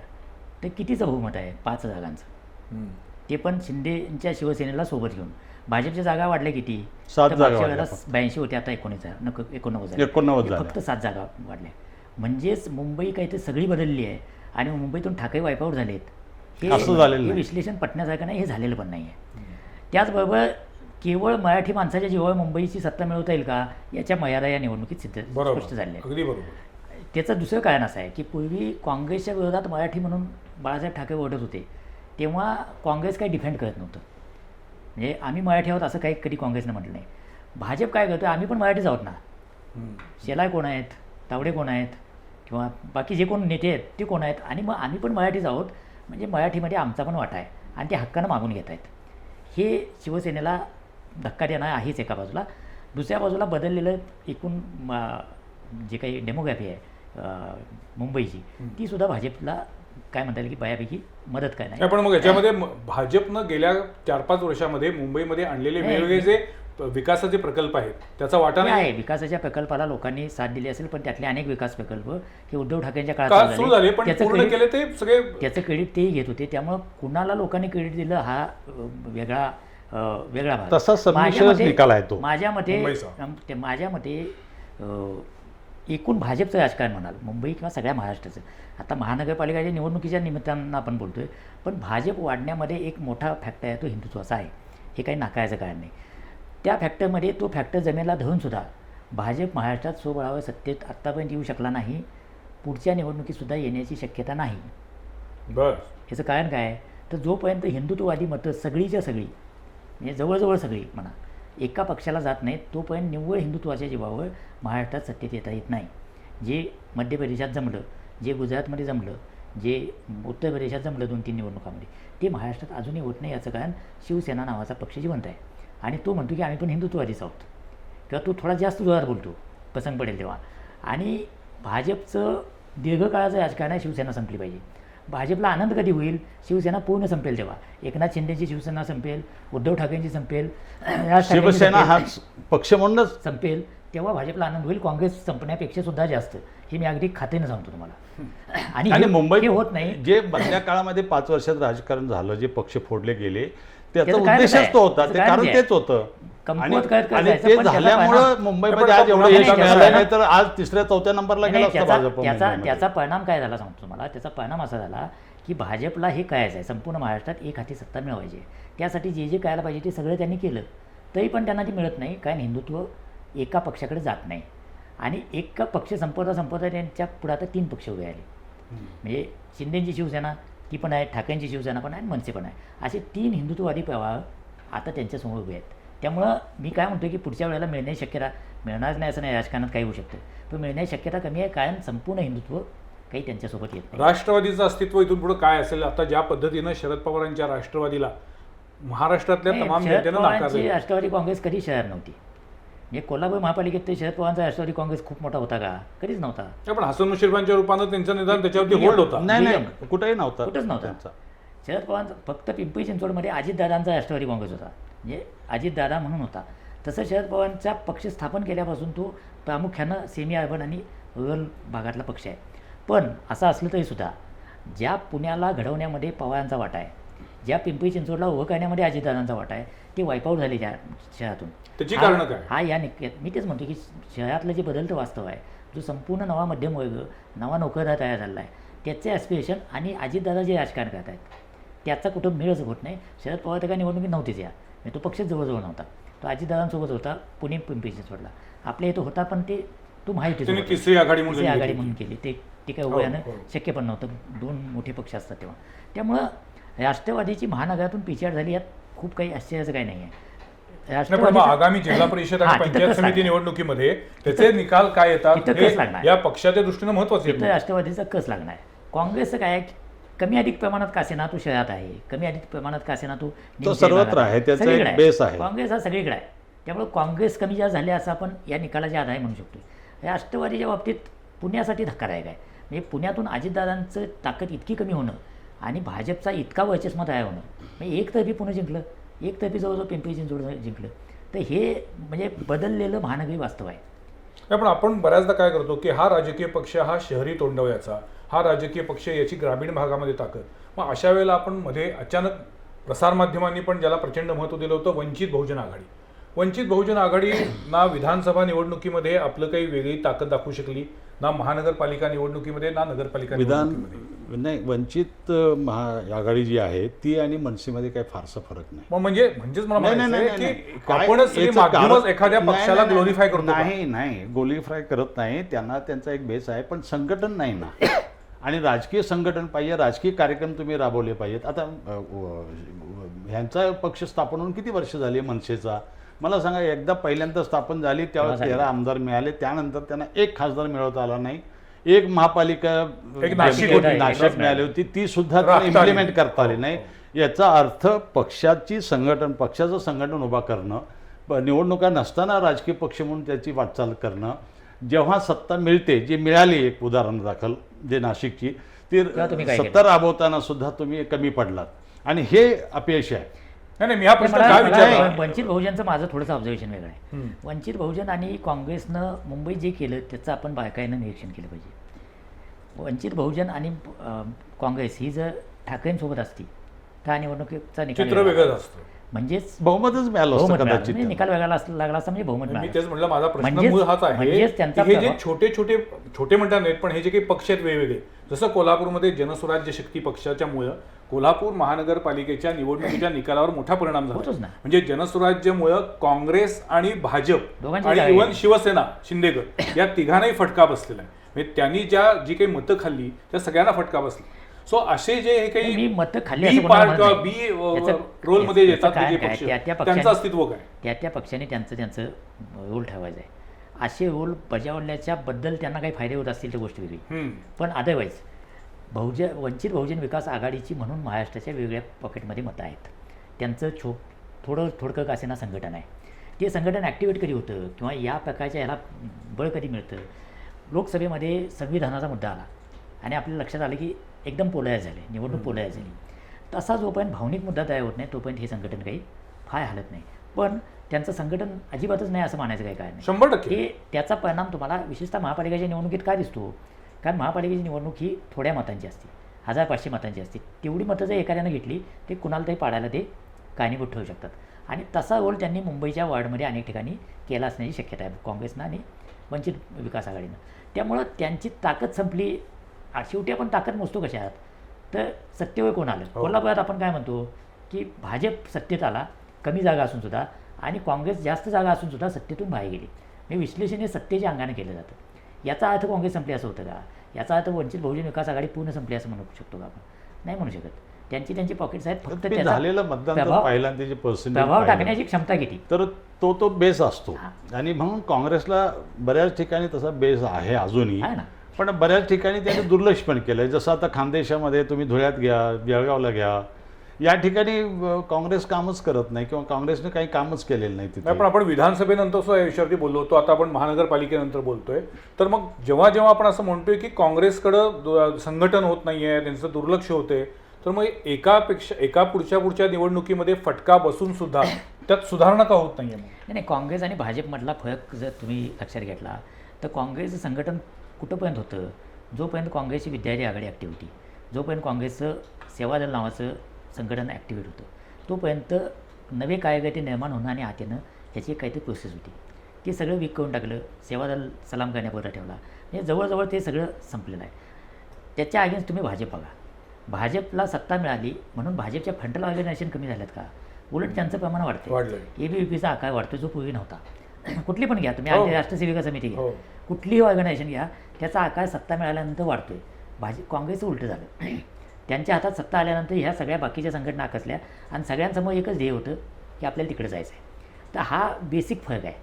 Speaker 2: तर कितीचं बहुमत आहे? 5 जागांचं. ते पण शिंदेच्या शिवसेनेला सोबत घेऊन. भाजपच्या जागा वाढल्या किती?
Speaker 3: 7
Speaker 2: तर
Speaker 3: जागा
Speaker 2: मागच्या
Speaker 3: वाढल्या
Speaker 2: वेळेला 82 होते, आता 89 झाल्या. 89
Speaker 3: 89
Speaker 2: झाल्या.
Speaker 3: झाल्या.
Speaker 2: फक्त 7 जागा वाढल्या. म्हणजेच मुंबई काही ते सगळी बदलली आहे आणि मुंबईतून ठाकरे वायपाऊट झालेत.
Speaker 3: असं झालेलं
Speaker 2: हे
Speaker 3: नाही.
Speaker 2: विश्लेषण पटण्यासारखं नाही, हे झालेलं पण नाही आहे. त्याचबरोबर केवळ मराठी माणसाच्या जीवावर मुंबईची सत्ता मिळवता येईल का याच्या मर्यादा या निवडणुकीत स्पष्ट
Speaker 1: बरोबर,
Speaker 2: झाल्या आहेत.
Speaker 1: अगदी बरोबर.
Speaker 2: त्याचं दुसरं कारण असं आहे की पूर्वी काँग्रेसच्या विरोधात मराठी म्हणून बाळासाहेब ठाकरे ओढत होते तेव्हा काँग्रेस काही डिफेंड करत नव्हतं. म्हणजे आम्ही मराठी आहोत असं काही कधी काँग्रेसनं म्हटलं नाही. भाजप काय करतो, आम्ही पण मराठीच आहोत ना. शेलार कोण आहेत, तावडे कोण आहेत किंवा बाकी जे कोण नेते आहेत ते कोण आहेत आणि मग आम्ही पण मराठीच आहोत म्हणजे मराठीमध्ये आमचा पण वाटा आहे आणि ते हक्कानं मागून घेत आहेत. हे शिवसेनेला धक्का देणं आहेच एका बाजूला. दुसऱ्या बाजूला बदललेलं एकूण जे काही डेमोग्राफी आहे मुंबईची ती सुद्धा भाजपला काय म्हणता येईल की बऱ्यापैकी मदत करणार
Speaker 1: नाही, पण मग याच्यामध्ये भाजपनं गेल्या 4-5 वर्षामध्ये मुंबईमध्ये आणलेले वेगवेगळे जे विकासाचे प्रकल्प आहेत त्याचा वाटा नाही
Speaker 2: आहे. विकासाच्या प्रकल्पाला लोकांनी साथ दिली असेल पण त्यातले अनेक विकास प्रकल्प हे उद्धव ठाकरेंच्या
Speaker 1: का
Speaker 2: काळात
Speaker 1: सुरू झाले पण
Speaker 2: त्याचं
Speaker 1: पूर्ण
Speaker 2: credit-
Speaker 1: केले ते सगळे
Speaker 2: त्याचं क्रेडिट तेही घेत होते. त्यामुळं कुणाला लोकांनी क्रेडिट दिलं हा वेगळा भाग.
Speaker 3: तसा संमिश्रच
Speaker 2: माझ्या मते-
Speaker 3: निकाल आहे तो.
Speaker 2: माझ्या मते
Speaker 1: मुंबईचा.
Speaker 2: माझ्या मते एकूण भाजपचं राजकारण म्हणाल मुंबई किंवा सगळ्या महाराष्ट्राचं. आता महानगरपालिकेच्या निवडणुकीच्या निमित्तानं आपण बोलतोय पण भाजप वाढण्यामध्ये एक मोठा फॅक्टर आहे तो हिंदुत्वाचा आहे. हे काही नाकारायचं कारण नाही. त्या फॅक्टरमध्ये तो फॅक्टर जमेला धरूनसुद्धा भाजप महाराष्ट्रात स्वबळावर सत्तेत आत्तापर्यंत येऊ शकला नाही. पुढच्या निवडणुकीतसुद्धा येण्याची शक्यता नाही.
Speaker 1: बर
Speaker 2: याचं कारण काय आहे तर जोपर्यंत हिंदुत्ववादी मतं सगळीच्या सगळी म्हणजे जवळजवळ सगळी म्हणा एका पक्षाला जात नाहीत तोपर्यंत निव्वळ हिंदुत्वाच्या जीवावर महाराष्ट्रात सत्तेत येता नाही. जे मध्य प्रदेशात जमलं, जे गुजरातमध्ये जमलं, जे उत्तर प्रदेशात जमलं 2-3 निवडणुकांमध्ये, ते महाराष्ट्रात अजूनही होत नाही. याचं कारण शिवसेना नावाचा पक्ष जिवंत आहे आणि तो म्हणतो की आम्ही पण हिंदुत्ववादीच आहोत, किंवा तो थोडा जास्त जोरात बोलतो प्रसंग पडेल तेव्हा. आणि भाजपचं दीर्घकाळाचं राजकारण आहे, शिवसेना संपली पाहिजे. भाजपला आनंद कधी होईल? शिवसेना पूर्ण संपेल तेव्हा. एकनाथ शिंदेची शिवसेना संपेल, उद्धव ठाकरेंची संपेल, राज ठाकरेंची
Speaker 3: शिवसेना
Speaker 2: संपेल,
Speaker 3: हाच पक्ष म्हणूनच
Speaker 2: संपेल, तेव्हा भाजपला आनंद होईल. काँग्रेस संपण्यापेक्षा सुद्धा जास्त, हे मी अगदी खात्रीनं सांगतो तुम्हाला.
Speaker 3: आणि
Speaker 2: हे
Speaker 3: मुंबईत
Speaker 2: होत नाही.
Speaker 3: जे मधल्या काळामध्ये 5 वर्षात राजकारण झालं, जे पक्ष फोडले गेले, त्याचा
Speaker 2: त्याचं कारणच
Speaker 3: उद्देशच
Speaker 2: आहे.
Speaker 3: तो होता.
Speaker 2: त्याचं
Speaker 3: ते कारण
Speaker 2: कारणच
Speaker 3: तेच होतं.
Speaker 2: कमकुवत करत करत
Speaker 3: आणि
Speaker 2: जायचं,
Speaker 3: ते
Speaker 2: पण त्याचा
Speaker 3: झाल्यामुळं
Speaker 2: परिणाम-
Speaker 3: मुंबईमध्ये आज एवढं
Speaker 2: नाही,
Speaker 3: यश
Speaker 2: त्याचा
Speaker 3: मिळालं,
Speaker 2: परिणाम-
Speaker 3: नाही तर आज 3ऱ्या-4थ्या नंबरला गेला
Speaker 2: नाही,
Speaker 3: असता
Speaker 2: त्याचा
Speaker 3: भाजप
Speaker 2: त्याचा
Speaker 3: मुंबईमध्ये.
Speaker 2: त्याचा परिणाम काय झाला सांगतो तुम्हाला. त्याचा परिणाम असा झाला की भाजपला हे कळायचं आहे संपूर्ण महाराष्ट्रात एक हाती सत्ता मिळवायची आहे. त्यासाठी जे जे करायला पाहिजे ते सगळं त्यांनी केलं, तरी पण त्यांना ते मिळत नाही. कारण हिंदुत्व एका पक्षाकडे जात नाही. आणि एक पक्ष संपवता त्यांच्या पुढे आता 3 पक्ष उभे आले. म्हणजे शिंदेची शिवसेना ती पण आहे, ठाकरेंची शिवसेना पण आहे, आणि मनसे पण आहे. असे 3 हिंदुत्ववादी प्रवाह आता त्यांच्यासमोर उभे आहेत. त्यामुळं मी काय म्हणतो की पुढच्या वेळेला मिळण्याची शक्यता, मिळणार नाही असं नाही, राजकारणात काही होऊ शकतं, पण मिळण्याची शक्यता कमी आहे. कारण संपूर्ण हिंदुत्व काही त्यांच्यासोबत येत नाही.
Speaker 1: राष्ट्रवादीचं अस्तित्व इथून पुढे काय असेल? आता ज्या पद्धतीनं शरद पवारांच्या राष्ट्रवादीला महाराष्ट्रातल्या
Speaker 2: नाही,
Speaker 1: तमाम
Speaker 2: शरद
Speaker 1: नेत्यांना
Speaker 2: पवारांची
Speaker 1: नाकारले.
Speaker 2: राष्ट्रवादी काँग्रेस कधी शहर नव्हती. म्हणजे कोल्हापूर महापालिकेत ते शरद पवारांचा राष्ट्रवादी काँग्रेस खूप मोठा होता का? कधीच नव्हता.
Speaker 1: पण हसन मुश्रीफांच्या रूपानं त्यांचं निदान त्याच्यावरती होल्ड होता.
Speaker 3: नाही कुठेही नव्हता.
Speaker 2: कुठंच नव्हता.
Speaker 3: त्यांचा.
Speaker 2: शरद पवारांचा फक्त पिंपरी चिंचवडमध्ये अजितदादांचा राष्ट्रवादी काँग्रेस होता, म्हणजे अजितदादा म्हणून होता. तसं शरद पवारांचा पक्ष स्थापन केल्यापासून तो प्रामुख्यानं सेमी अर्बन आणि रुरल भागातला पक्ष आहे. पण असं असलं तरीसुद्धा ज्या पुण्याला घडवण्यामध्ये पवारांचा वाटा आहे, ज्या पिंपरी चिंचवडला उभं करण्यामध्ये अजितदादांचा वाटा आहे, ते वाईपआउट झाले त्या शहरातून.
Speaker 1: त्याची कारणं काय?
Speaker 2: हा या मी तेच म्हणतो की शहरातलं जे बदलतं वास्तव आहे, जो संपूर्ण नवा मध्यम वर्ग, नवा नोकरदार तयार झाला आहे, त्याचे ॲस्पिरेशन आणि अजितदादा जे राजकारण करत आहेत त्याचा कुठं मेळच होत नाही. शरद पवार तर काय निवडणुकीत नव्हतेच या, तो पक्षच जवळजवळ नव्हता. तो अजितदादांसोबत होता पुणे पिंपरी चिंचवडला. आपल्या इथं होता पण तो माहिती
Speaker 1: त्यांनी तिसरी आघाडी म्हणून
Speaker 2: आघाडी
Speaker 1: घेतली.
Speaker 2: म्हणून केली. ते काय उभयानं
Speaker 1: हो.
Speaker 2: शक्य पण नव्हतं. 2 मोठे पक्ष असतात तेव्हा. त्यामुळं राष्ट्रवादीची महानगरातून पिछाड झाली, यात खूप काही आश्चर्याचं काही नाही आहे.
Speaker 1: नाही, पण मग आगामी जिल्हा परिषद
Speaker 2: हा,
Speaker 1: आणि
Speaker 2: तिथं
Speaker 1: पंचायत
Speaker 2: कस
Speaker 1: समिती
Speaker 2: लागणार?
Speaker 1: निवडणुकीमध्ये त्याचे निकाल काय येतात
Speaker 2: तिथं कस लागणार?
Speaker 1: हे या पक्षाच्या दृष्टीनं महत्वाचे
Speaker 2: तिथं राष्ट्रवादीचा कस लागणार आहे. काँग्रेसचं काय आहे, कमी अधिक प्रमाणात कासेना तो शहरात आहे, कमी अधिक प्रमाणात कासेना तो निमशेरी
Speaker 3: सर्वत्र
Speaker 2: भागात
Speaker 3: आहे, त्याचा
Speaker 2: सगळीकडे
Speaker 3: एक बेस आहे.
Speaker 2: काँग्रेस हा सगळीकडे आहे. त्यामुळे काँग्रेस कमी जास्त झाले असं आपण या निकालाच्या आधारे म्हणू शकतो. राष्ट्रवादीच्या बाबतीत पुण्यासाठी धक्कादायक आहे. म्हणजे पुण्यातून अजितदादांचं ताकद इतकी कमी होणं आणि भाजपचा इतका वर्चस्व तयार होणं, म्हणजे एकतर्फी पुणे जिंकलं, एकतर्फी जवळजवळ पिंपरी चिंचवड जिंकलं, तर हे म्हणजे बदललेलं महानगरी वास्तव आहे.
Speaker 1: नाही, पण आपण बऱ्याचदा काय करतो की हा राजकीय पक्ष हा शहरी तोंडवयाचा, हा राजकीय पक्ष याची ग्रामीण भागामध्ये ताकद. मग अशा वेळेला आपण मध्ये अचानक प्रसारमाध्यमांनी पण ज्याला प्रचंड महत्त्व दिलं होतं, वंचित बहुजन आघाडी. वंचित बहुजन आघाडी ना विधानसभा निवडणुकीमध्ये आपलं काही वेगळी ताकद दाखवू शकली, ना महानगरपालिका निवडणुकीमध्ये, ना नगरपालिका निवडणुकीमध्ये.
Speaker 3: नाही, वंचित आघाडी जी आहे ती आणि मनसेमध्ये काही फारसा फरक नाही.
Speaker 1: मग म्हणजेच मला
Speaker 3: नाही,
Speaker 1: म्हणायचं
Speaker 3: नाही,
Speaker 1: आहे
Speaker 3: नाही,
Speaker 1: की
Speaker 3: नाही. काय
Speaker 1: आपणच
Speaker 3: याचं
Speaker 1: माध्यमच
Speaker 3: कारण-
Speaker 1: एखाद्या
Speaker 3: नाही,
Speaker 1: पक्षाला
Speaker 3: नाही,
Speaker 1: ग्लोरीफाय करतो का?
Speaker 3: नाही ग्लोरीफाय करत नाही. त्यांना त्यांचा एक बेस आहे, पण संघटन नाही ना. आणि राजकीय संघटन पाहिजे, राजकीय कार्यक्रम तुम्ही राबवले पाहिजेत. आता ह्यांचा पक्ष स्थापन होऊन किती वर्ष झाली मनसेचा? मला सांगा, एकदा पहिल्यांदा स्थापन झाली त्यावेळेस 13 आमदार मिळाले, त्यानंतर त्यांना 1 खासदार मिळवता आला नाही. एक महापालिका
Speaker 1: एक नाशिक होती,
Speaker 3: नाशिक मिळाली होती, ती सुद्धा त्यांना इम्प्लिमेंट करता आली नाही. याचा अर्थ पक्षाचं संघटन उभा करणं, निवडणुका नसताना राजकीय पक्ष म्हणून त्याची वाटचाल करणं, जेव्हा सत्ता मिळते, जी मिळाली एक उदाहरण दाखल जे नाशिकची, ती सत्ता राबवताना सुद्धा तुम्ही कमी पडलात, आणि हे अपयश आहे.
Speaker 1: नाही, मी हा प्रश्न काय विचारला?
Speaker 2: वंचित बहुजनचं माझं थोडंसं ऑब्झर्वेशन वेगळं आहे. वंचित बहुजन आणि काँग्रेसनं मुंबईत जे केलं त्याचं आपण बारकाईनं निरीक्षण केलं पाहिजे. वंचित बहुजन आणि काँग्रेस ही जर ठाकरेंसोबत असती तर निवडणुकीचा निकाल
Speaker 1: चित्र वेगळंच असतं.
Speaker 2: म्हणजेच
Speaker 3: बहुमतच मिळालं असतं कदाचित.
Speaker 2: निकाल वेगळा लागला असता, म्हणजे बहुमत
Speaker 1: मी
Speaker 2: मिळालं.
Speaker 1: तेच म्हटलं, माझा प्रश्न
Speaker 2: म्हणजेच-
Speaker 1: मूळ हाच आहे
Speaker 2: म्हणजेच त्यांचा
Speaker 1: की हे जे
Speaker 2: प्रभाव-
Speaker 1: छोटे म्हणतात नाहीत, पण हे जे काही पक्ष आहेत वेगवेगळे, जसं कोल्हापूरमध्ये जनसुराज्य शक्ती पक्षाच्यामुळं कोल्हापूर महानगरपालिकेच्या निवडणुकीच्या निकालावर मोठा परिणाम झाला.
Speaker 2: होतोच ना.
Speaker 1: म्हणजे जनसुराज्यमुळं काँग्रेस आणि भाजप
Speaker 2: दोघांची
Speaker 1: आणि
Speaker 2: जागा
Speaker 1: इव्हन
Speaker 2: आहे.
Speaker 1: शिवसेना शिंदेगड या तिघांनाही फटका बसलेला आहे. म्हणजे त्यांनी जी काही मतं खाल्ली त्या सगळ्यांना फटका बसला. सो असे जे हे काही
Speaker 2: मी मतं खाल्ली
Speaker 1: बी
Speaker 2: असं कोणाला
Speaker 1: पार्ट
Speaker 2: म्हणत
Speaker 1: बी
Speaker 2: नाही. याचं-
Speaker 1: रोलमध्ये
Speaker 2: याचं
Speaker 1: येतात
Speaker 2: कारण
Speaker 1: जे
Speaker 2: काय?
Speaker 1: पक्ष
Speaker 2: त्या
Speaker 1: त्यांचं
Speaker 2: पक्षाने-
Speaker 1: अस्तित्व काय?
Speaker 2: त्या पक्षाने त्यांचं रोल ठेवायचं आहे. असे रोल बजावल्याच्या बद्दल त्यांना काही फायदे होत असतील तर गोष्ट वेगळी.
Speaker 1: हम्म.
Speaker 2: पण अदरवाईज वंचित बहुजन विकास आघाडीची म्हणून महाराष्ट्राच्या वेगळ्या पॉकेटमध्ये मतं आहेत. त्यांचं थोडकं का असेना संघटन आहे. ते संघटन ॲक्टिवेट कधी होतं किंवा या प्रकारच्या ह्याला बळ कधी मिळतं. लोकसभेमध्ये संविधानाचा मुद्दा आला आणि आपल्या लक्षात आलं की एकदम पोलराइज झाले, निवडणूक पोलराइज झाली. तसा जोपर्यंत भावनिक मुद्दा तयार होत नाही तोपर्यंत हे संघटन काही फाय हलत नाही. पण त्यांचं संघटन अजिबातच नाही असं मानायचं काही कारण नाही.
Speaker 1: 100%.
Speaker 2: हे त्याचा परिणाम तुम्हाला विशेषतः महापालिकेच्या निवडणुकीत का दिसतो? कारण महापालिकेची निवडणूक ही थोड्या मतांची असते, 1500 मतांची असते. तेवढी मतं जर एखाद्यानं घेतली ते कुणाला तरी पाडायला ते कारणीभूत ठरू शकतात. आणि तसा रोल त्यांनी मुंबईच्या वॉर्डमध्ये अनेक ठिकाणी केला असण्याची शक्यता आहे काँग्रेसनं आणि वंचित विकास आघाडीनं. त्यामुळं त्यांची ताकद संपली. शेवटी आपण ताकद मोजतो कशात? तर सत्तेवर कोण आलं. कोल्हापुरात आपण काय म्हणतो की भाजप सत्तेत आला कमी जागा असून सुद्धा आणि काँग्रेस जास्त जागा असून सुद्धा सत्तेतून बाहेर गेली. म्हणजे विश्लेषण हे सत्तेच्या अंगाने केलं जातं. याचा अर्थ काँग्रेस संपली असं होतं का? याचा अर्थ वंचित बहुजन विकास आघाडी पूर्ण संपली असं म्हणू शकतो का आपण? नाही म्हणू शकत. त्यांची पॉकेट्स आहेत. फक्त
Speaker 3: ते
Speaker 2: त्याचा
Speaker 3: झालेलं मतदान जर
Speaker 2: प्रभाव
Speaker 3: पाहिलं आणि त्याचे पर्सेंटेज
Speaker 2: प्रभाव टाकण्याची क्षमता किती?
Speaker 3: तर तो बेस असतो. आणि म्हणून काँग्रेसला बऱ्याच ठिकाणी तसा बेस आहे अजूनही.
Speaker 2: आहे ना.
Speaker 3: पण बऱ्याच ठिकाणी त्याने दुर्लक्ष पण केलं. जसं आता खानदेशामध्ये तुम्ही धुळ्यात घ्या, बेळगावला घ्या, या ठिकाणी काँग्रेस कामच करत नाही किंवा काँग्रेसने काही कामच केलेलं नाही तिथे.
Speaker 1: नाही, पण आपण विधानसभेनंतर सुद्धा या विषयावरती बोललो होतो. आता आपण महानगरपालिकेनंतर बोलतोय. तर मग जेव्हा आपण असं म्हणतोय की काँग्रेसकडं संघटन होत नाहीये, त्यांचं दुर्लक्ष होते, तर मग एका पुढच्या निवडणुकीमध्ये फटका बसून सुद्धा त्यात सुधारणा का होत नाहीये?
Speaker 2: नाही, काँग्रेस आणि भाजपमधला फरक जर तुम्ही लक्षात घेतला तर काँग्रेसचं संघटन कुठंपर्यंत होतं? जोपर्यंत काँग्रेसची विद्यार्थी आघाडी ॲक्टिव्ह होती, जोपर्यंत काँग्रेसचं सेवादल नावाचं संघटन ॲक्टिव्हेट होतं, तोपर्यंत नवे कार्यकर्ते निर्माण होणं आणि आतेनं ह्याची एक काहीतरी प्रोसेस होती. ते सगळं वीक करून टाकलं. सेवादल सलाम करण्यापुरता ठेवला. म्हणजे जवळजवळ ते सगळं संपलेलं आहे. त्याच्या अगेन्स्ट तुम्ही भाजप बघा. भाजपला सत्ता मिळाली म्हणून भाजपच्या फ्रंटल ऑर्गनायझेशन कमी झाल्यात का? उलट त्यांचं प्रमाण वाढतं. ABVPचा आकार वाढतो जो पूर्वी नव्हता. कुठली पण घ्या तुम्ही, आधी राष्ट्रसेविका समिती घ्या, कुठलीही ऑर्गनायझेशन घ्या, त्याचा आकार सत्ता मिळाल्यानंतर वाढतोय. काँग्रेसचं उलटं झालं. त्यांच्या हातात सत्ता आल्यानंतर ह्या सगळ्या बाकीच्या संघटना आकसल्या आणि सगळ्यांसमोर एकच ध्येय होतं की आपल्याला तिकडे जायचं आहे. तर हा बेसिक फरक आहे.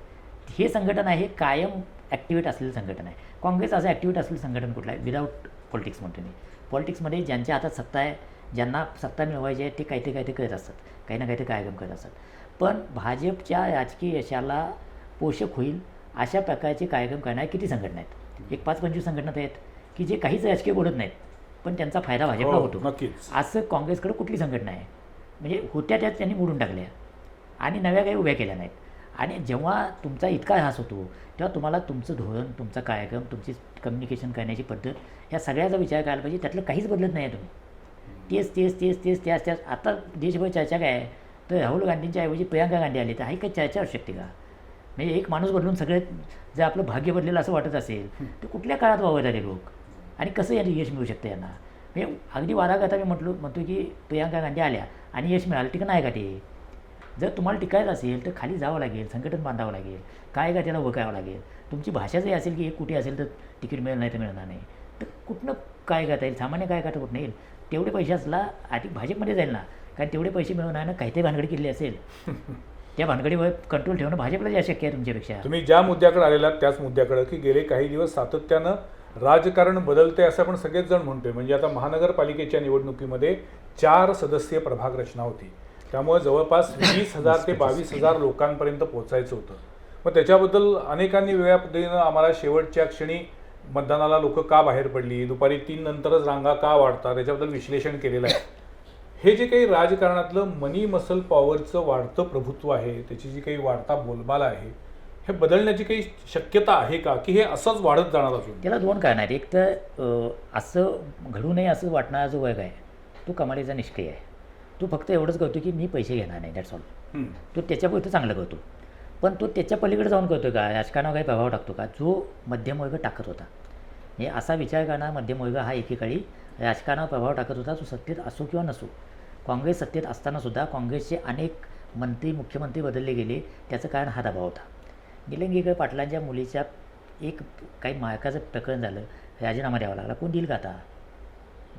Speaker 2: हे संघटन आहे कायम ॲक्टिवेट असलेलं संघटन आहे. काँग्रेस असं ॲक्टिवेट असलेलं संघटन कुठलं आहे? विदाऊट पॉलिटिक्स म्हणतो मी. पॉलिटिक्समध्ये ज्यांच्या हातात सत्ता आहे, ज्यांना सत्ता मिळवायची आहे, ते काहीतरी करत असतात, काही ना काहीतरी कार्यक्रम करत असतात. पण भाजपच्या राजकीय यशाला पोषक होईल अशा प्रकारचे कार्यक्रम करणारे किती संघटना आहेत? एक 5-25 संघटना आहेत की जे काहीच राजकीय बोलत नाहीत पण त्यांचा फायदा भाजपला होतो. असं काँग्रेसकडे कुठली संघटना आहे? म्हणजे होत्या त्यात त्यांनी मोडून टाकल्या आणि नव्या काही उभ्या केल्या नाहीत. आणि जेव्हा तुमचा इतका ह्रास होतो तेव्हा तुम्हाला तुमचं धोरण, तुमचा कार्यक्रम, तुमची कम्युनिकेशन करण्याची पद्धत ह्या सगळ्याचा विचार करायला पाहिजे. त्यातलं काहीच बदलत नाही आहे तुम्ही. त्याच आता देशभर चर्चा काय आहे? तर राहुल गांधींच्या ऐवजी प्रियांका गांधी आली तर ही काही चर्चा असू शकते का? म्हणजे एक माणूस बदलून सगळे जर आपलं भाग्य बदलेलं असं वाटत असेल तर कुठल्या काळात वावरतात हे लोक आणि कसं यांना यश मिळू शकतं यांना? म्हणजे अगदी वादाघाता मी म्हणतो की प्रियांका गांधी आल्या आणि यश मिळालं, टिकणं आहे का ते? जर तुम्हाला टिकायचं असेल तर खाली जावं लागेल, संघटन बांधावं लागेल, काय का त्याला उभं करावं लागेल. तुमची भाषा जरी असेल की एक कुठे असेल तर तिकीट मिळेल नाही तर मिळणार नाही, तर कुठनं काय करता येईल? सामान्य काय करता कुठं येईल? तेवढे पैसे असला आधी भाजपमध्ये जाईल ना, कारण तेवढे पैसे मिळवणार काहीतरी भानगडी केली असेल त्या भानगडीवर कंट्रोल ठेवणं भाजपला जे शक्य आहे तुमच्यापेक्षा.
Speaker 1: तुम्ही ज्या मुद्द्याकडे आलेला त्याच मुद्द्याकडे की गेले काही दिवस सातत्यानं राजकारण बदलते असं आपण सगळेच जण म्हणतोय. म्हणजे आता महानगरपालिकेच्या निवडणुकीमध्ये 4 सदस्यीय प्रभाग रचना होती, त्यामुळे जवळपास 20,000 ते 22,000 लोकांपर्यंत पोहोचायचं होतं. मग त्याच्याबद्दल अनेकांनी वेगळ्या पद्धतीनं आम्हाला शेवटच्या क्षणी मतदानाला लोक का बाहेर पडली, दुपारी 3 नंतरच रांगा का वाढतात, त्याच्याबद्दल विश्लेषण केलेलं आहे. हे जे काही राजकारणातलं मनी मसल पॉवरचं वाढतं प्रभुत्व आहे, त्याची जी काही वाढता बोलबाला आहे, हे बदलण्याची काही शक्यता आहे का, की हे असंच वाढत जाणार असून?
Speaker 2: त्याला 2 कारण आहेत. एक तर असं घडू नये असं वाटणारा जो वर्ग आहे तो कमालीचा निष्क्रिय आहे. तो फक्त एवढंच करतो की मी पैसे घेणार नाही, दॅट्स ऑल. तो त्याच्यापुरतं चांगलं करतो, पण तो त्याच्या पलीकडे जाऊन करतो का? राजकारणावर काही प्रभाव टाकतो का? जो मध्यम वर्ग टाकत होता, हे असा विचार करणारा मध्यम वर्ग हा एकेकाळी राजकारणावर प्रभाव टाकत होता, तो सत्तेत असो किंवा नसो. काँग्रेस सत्तेत असतानासुद्धा काँग्रेसचे अनेक मंत्री, मुख्यमंत्री बदलले गेले. त्याचं कारण हा दबाव होता. निलंगेकर पाटलांच्या मुलीच्या काही मार्काचं प्रकरण झालं, राजीनामा द्यावा लागला. कोण देईल का आता?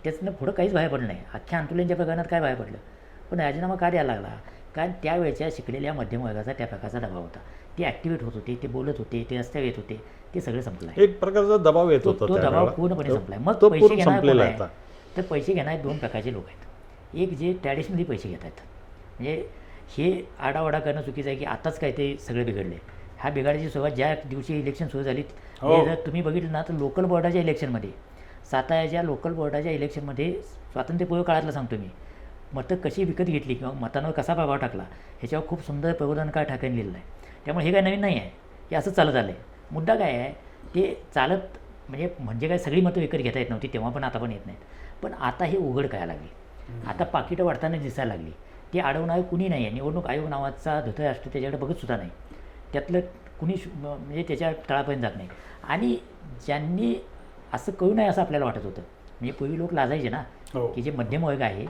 Speaker 2: त्याच्यानं पुढं काहीच बाहेर पडलं नाही. अख्ख्या अंतुल्यांच्या प्रकरणात काय बाहेर पडलं, पण राजीनामा का द्यायला लागला? कारण त्यावेळेच्या शिकलेल्या मध्यम वर्गाचा त्या प्रकारचा दबाव होता. ते ॲक्टिव्हेट होत होते, ते बोलत होते, ते रस्त्यावर येत होते, ते सगळं संपलं आहे.
Speaker 3: एक प्रकारचा दबाव येत होता
Speaker 2: तो दबाव पूर्णपणे संपला आहे. मग
Speaker 3: तो
Speaker 2: पैसे
Speaker 3: पूर्ण
Speaker 2: घेणारे कोण
Speaker 3: संपलेला
Speaker 2: आहे?
Speaker 3: आता.
Speaker 2: तर पैसे घेणारे दोन प्रकारचे लोक आहेत. एक जे ट्रॅडिशनली पैसे घेत आहेत, म्हणजे हे आडावाडा करणं चुकीचं आहे की आताच काय ते सगळे बिघडले. ह्या बिघाडाची सुरुवात ज्या दिवशी इलेक्शन सुरू झाली,
Speaker 1: हो.
Speaker 2: जर तुम्ही बघितलं ना तर लोकल बोर्डाच्या इलेक्शनमध्ये, साताऱ्याच्या लोकल बोर्डाच्या इलेक्शनमध्ये स्वातंत्र्यपूर्व काळातलं सांगतो मी, मतं कशी विकत घेतली किंवा मतांवर कसा प्रभाव टाकला ह्याच्यावर खूप सुंदर प्रबोधनकार ठाकरेंनी लिहिलं आहे. त्यामुळे हे काय नवीन नाही आहे, हे असं चालत आलं आहे. मुद्दा काय आहे, ते चालत म्हणजे काय सगळी मतं विकत घेता येत नव्हती तेव्हा, पण आता पण येत नाहीत. पण आता हे उघड करायला लागली, आता पाकिटं वाढताना दिसायला लागली. ते अडवणारं कुणी नाही आहे. निवडणूक आयोग नावाचा धृतराष्ट्र त्याच्याकडे बघतसुद्धा नाही, त्यातलं कुणी म्हणजे त्याच्या तळापर्यंत जात नाही. आणि ज्यांनी असं करू नये असं आपल्याला वाटत होतं, म्हणजे पूर्वी लोक लाजायचे ना
Speaker 1: हो.
Speaker 2: की जे मध्यम वर्ग आहे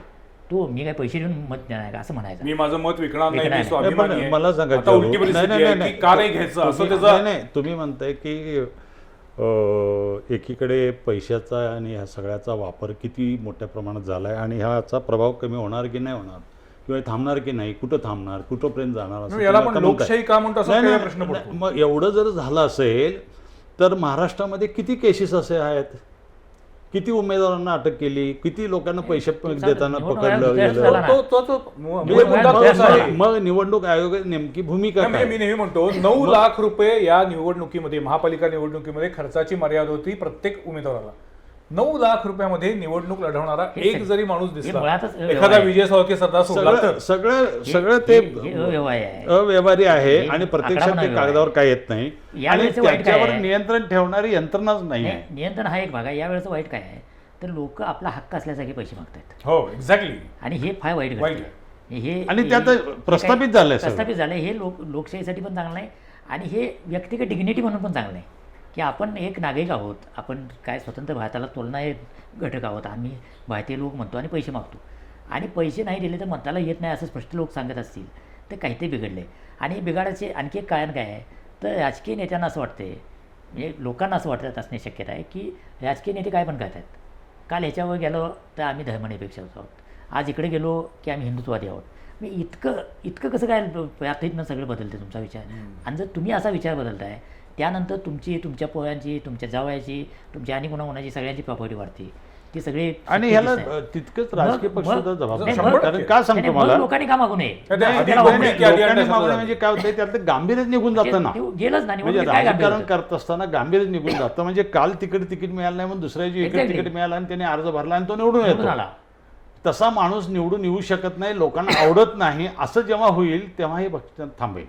Speaker 2: तो मी काय पैसे देऊन मत देणार का असं म्हणायचं.
Speaker 1: मी माझं मत विकणार नाही,
Speaker 2: विकणार
Speaker 1: मी
Speaker 2: नाही.
Speaker 1: स्वाभिमानी आहे.
Speaker 3: मला सांगा
Speaker 1: आता उलटी परिस्थिती आहे की का नाही घ्यायचं असं त्याचं.
Speaker 3: नाही, तुम्ही म्हणताय की एकीकडे पैशाचा आणि ह्या सगळ्याचा वापर किती मोठ्या प्रमाणात झाला आहे आणि ह्याचा प्रभाव कमी होणार की नाही होणार किंवा थांबणार की नाही, कुठं थांबणार, कुठंपर्यंत जाणार, असं
Speaker 1: याला
Speaker 3: तुम्ही
Speaker 1: पण
Speaker 3: आता म्हणताय.
Speaker 1: लोकशाही का म्हणतो असा
Speaker 3: नाही,
Speaker 1: काही
Speaker 3: नाही,
Speaker 1: प्रश्न पडतो.
Speaker 3: मग एवढं जर झालं असेल तर महाराष्ट्रामध्ये किती केसेस असे आहेत, किती उमेदवारांना अटक केली, किती लोकांना पैसे देताना पकडलं गेलं.
Speaker 1: मूळ मुद्दा तोच आहे.
Speaker 3: मग निवडणूक आयोगाची नेमकी भूमिका
Speaker 1: म्हणजे
Speaker 3: काय?
Speaker 1: मी नेहमी म्हणतो 9 लाख रुपये या निवडणुकीमध्ये, महापालिका निवडणुकीमध्ये खर्चाची मर्यादा होती प्रत्येक उमेदवाराला. 9 लाख रुपयामध्ये निवडणूक लढवणारा एक जरी माणूस दिसला,
Speaker 2: मुळातच
Speaker 1: एखादा विजय सावरकर सरदार सोडला तर
Speaker 3: सगळं ते
Speaker 2: हे अव्यवहार्य आहे.
Speaker 3: अव्यवहारी आहे
Speaker 2: हे
Speaker 3: आणि
Speaker 2: आकडा
Speaker 3: प्रत्यक्षात
Speaker 2: पण
Speaker 3: ते
Speaker 2: अव्यवहार्य
Speaker 3: कागदावर काय येत नाही आणि
Speaker 2: यावेळेचं वाईट काय
Speaker 3: त्याच्यावर
Speaker 2: आहे?
Speaker 3: नियंत्रण ठेवणारी यंत्रणाच नाही आहे.
Speaker 2: नियंत्रण हा एक भाग आहे. यावेळेचं वाईट काय आहे, तर लोक आपला हक्क असल्यासारखे पैसे मागतात
Speaker 1: हो एक्झॅक्टली.
Speaker 2: आणि हे फार वाईट
Speaker 1: वाईट
Speaker 2: घडतं. हे
Speaker 3: आणि त्यात
Speaker 2: हे
Speaker 3: प्रस्थापित
Speaker 2: काय-
Speaker 3: झालंय सगळं.
Speaker 2: प्रस्थापित झालंय. हे लोकशाहीसाठी पण चांगलं नाही आणि हे व्यक्तिगत डिग्निटी म्हणून पण चांगलं नाही की आपण एक नागरिक आहोत, आपण काय स्वतंत्र भारताला तोलणारे घटक आहोत, आम्ही भारतीय लोक म्हणतो आणि पैसे मागतो आणि पैसे नाही दिले तर मताला येत नाही असं स्पष्ट लोक सांगत असतील तर काहीतरी बिघडले. आणि बिघाडाचे आणखी एक कारण काय आहे, तर राजकीय नेत्यांना असं वाटते, म्हणजे लोकांना असं वाटत असण्याची शक्यता आहे की राजकीय नेते काय पण करतात. काल ह्याच्यावर गेलो तर आम्ही धर्मनिरपेक्ष आहोत, आज इकडे गेलो की आम्ही हिंदुत्ववादी आहोत. म्हणजे इतकं कसं काय प्राथमिकनं सगळं बदलते तुमचा विचार. आणि जर तुम्ही असा विचार बदलताय त्यानंतर तुमच्या पोरांची, तुमच्या जावयाची, तुमच्या आणि कोणाची सगळ्यांची प्रॉपर्टी वाढते. ती सगळे
Speaker 3: आणि ह्याला तितकंच राजकीय पक्ष सुद्धा जबाबदार आहे. कारण का सांगतो मला,
Speaker 2: लोकांनी का मागू नये?
Speaker 1: नाही,
Speaker 3: नाही,
Speaker 1: आधी
Speaker 3: नाही,
Speaker 1: लोकांनी
Speaker 3: नाही,
Speaker 1: की आधी
Speaker 3: लोकांनी
Speaker 1: अंड्याचं
Speaker 3: मागणं
Speaker 1: झालं.
Speaker 3: म्हणजे काय होतं, त्यातलं गांभीर्य निघून जातं ना.
Speaker 2: गेलंच ना
Speaker 3: म्हणजे
Speaker 2: निवडणूक काय
Speaker 3: राजकारण
Speaker 2: गांभीर्य
Speaker 3: करत असताना गांभीर्य निघून जातं. म्हणजे काल तिकीट मिळालं नाही म्हणून दुसऱ्याची इकडे
Speaker 2: Exactly.
Speaker 3: तिकीट मिळालं आणि त्याने अर्ज भरला आणि तो निवडून
Speaker 2: निवडून
Speaker 3: येतो.
Speaker 2: आला.
Speaker 3: तसा माणूस निवडून येऊ शकत नाही, लोकांना आवडत नाही. असं जेव्हा होईल तेव्हा हे पक्ष थांबेल.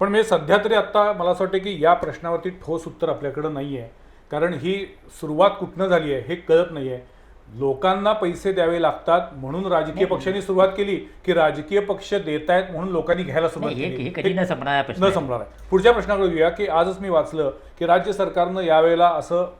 Speaker 1: पण मी सध्या तरी आता मला असं वाटतं की या प्रश्नावरती ठोस उत्तर आपल्याकडे नाही आहे. कारण ही सुरुवात कुठनं झाली आहे हे कळत नाही आहे. लोकांना पैसे द्यावे लागतात म्हणून राजकीय पक्षांनी सुरुवात केली की राजकीय पक्ष देत आहेत म्हणून लोकांनी घ्यायला सुरुवात
Speaker 2: नाही,
Speaker 1: केली.
Speaker 2: हे कधी न संपणारा प्रश्न
Speaker 1: न
Speaker 2: आहे.
Speaker 1: संपणार आहे. पुढच्या प्रश्नाकडे येऊया की आजच मी वाचलं की राज्य सरकारनं यावेळेला असं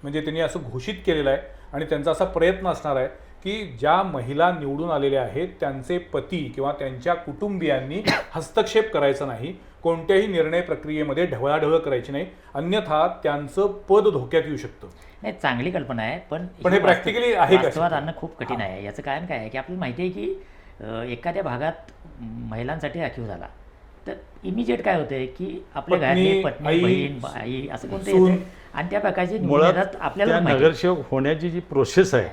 Speaker 1: म्हणजे त्यांनी असं घोषित केलेलं आहे आणि त्यांचा असा प्रयत्न असणार आहे की ज्या महिला निवडून आलेल्या आहेत त्यांचे पती किंवा त्यांच्या कुटुंबियांनी हस्तक्षेप करायचा नाही, कोणत्याही निर्णय प्रक्रियेमध्ये ढवळाढवळ करायची नाही, अन्यथा त्यांचं पद धोक्यात येऊ शकतं.
Speaker 2: नाही, चांगली कल्पना आहे, पण
Speaker 1: पण हे practically आहे का?
Speaker 2: वास्तवात आणणं खूप कठीण आहे. याचं कारण काय आहे की आपल्याला माहिती आहे की एखाद्या भागात महिलांसाठी राखीव झाला तर इमिजिएट काय होतंय की आपल्या
Speaker 1: पत्नी,
Speaker 2: घरातली पत्नी,
Speaker 1: आई,
Speaker 2: बहीण, आई असं कोणतं
Speaker 1: सून.
Speaker 2: येतंय आणि त्या प्रकारची निवडून
Speaker 3: मुळात
Speaker 2: येतात. आपल्याला
Speaker 3: त्या
Speaker 2: पण माहिती आहे.
Speaker 3: नगरसेवक होण्याची जी प्रोसेस आहे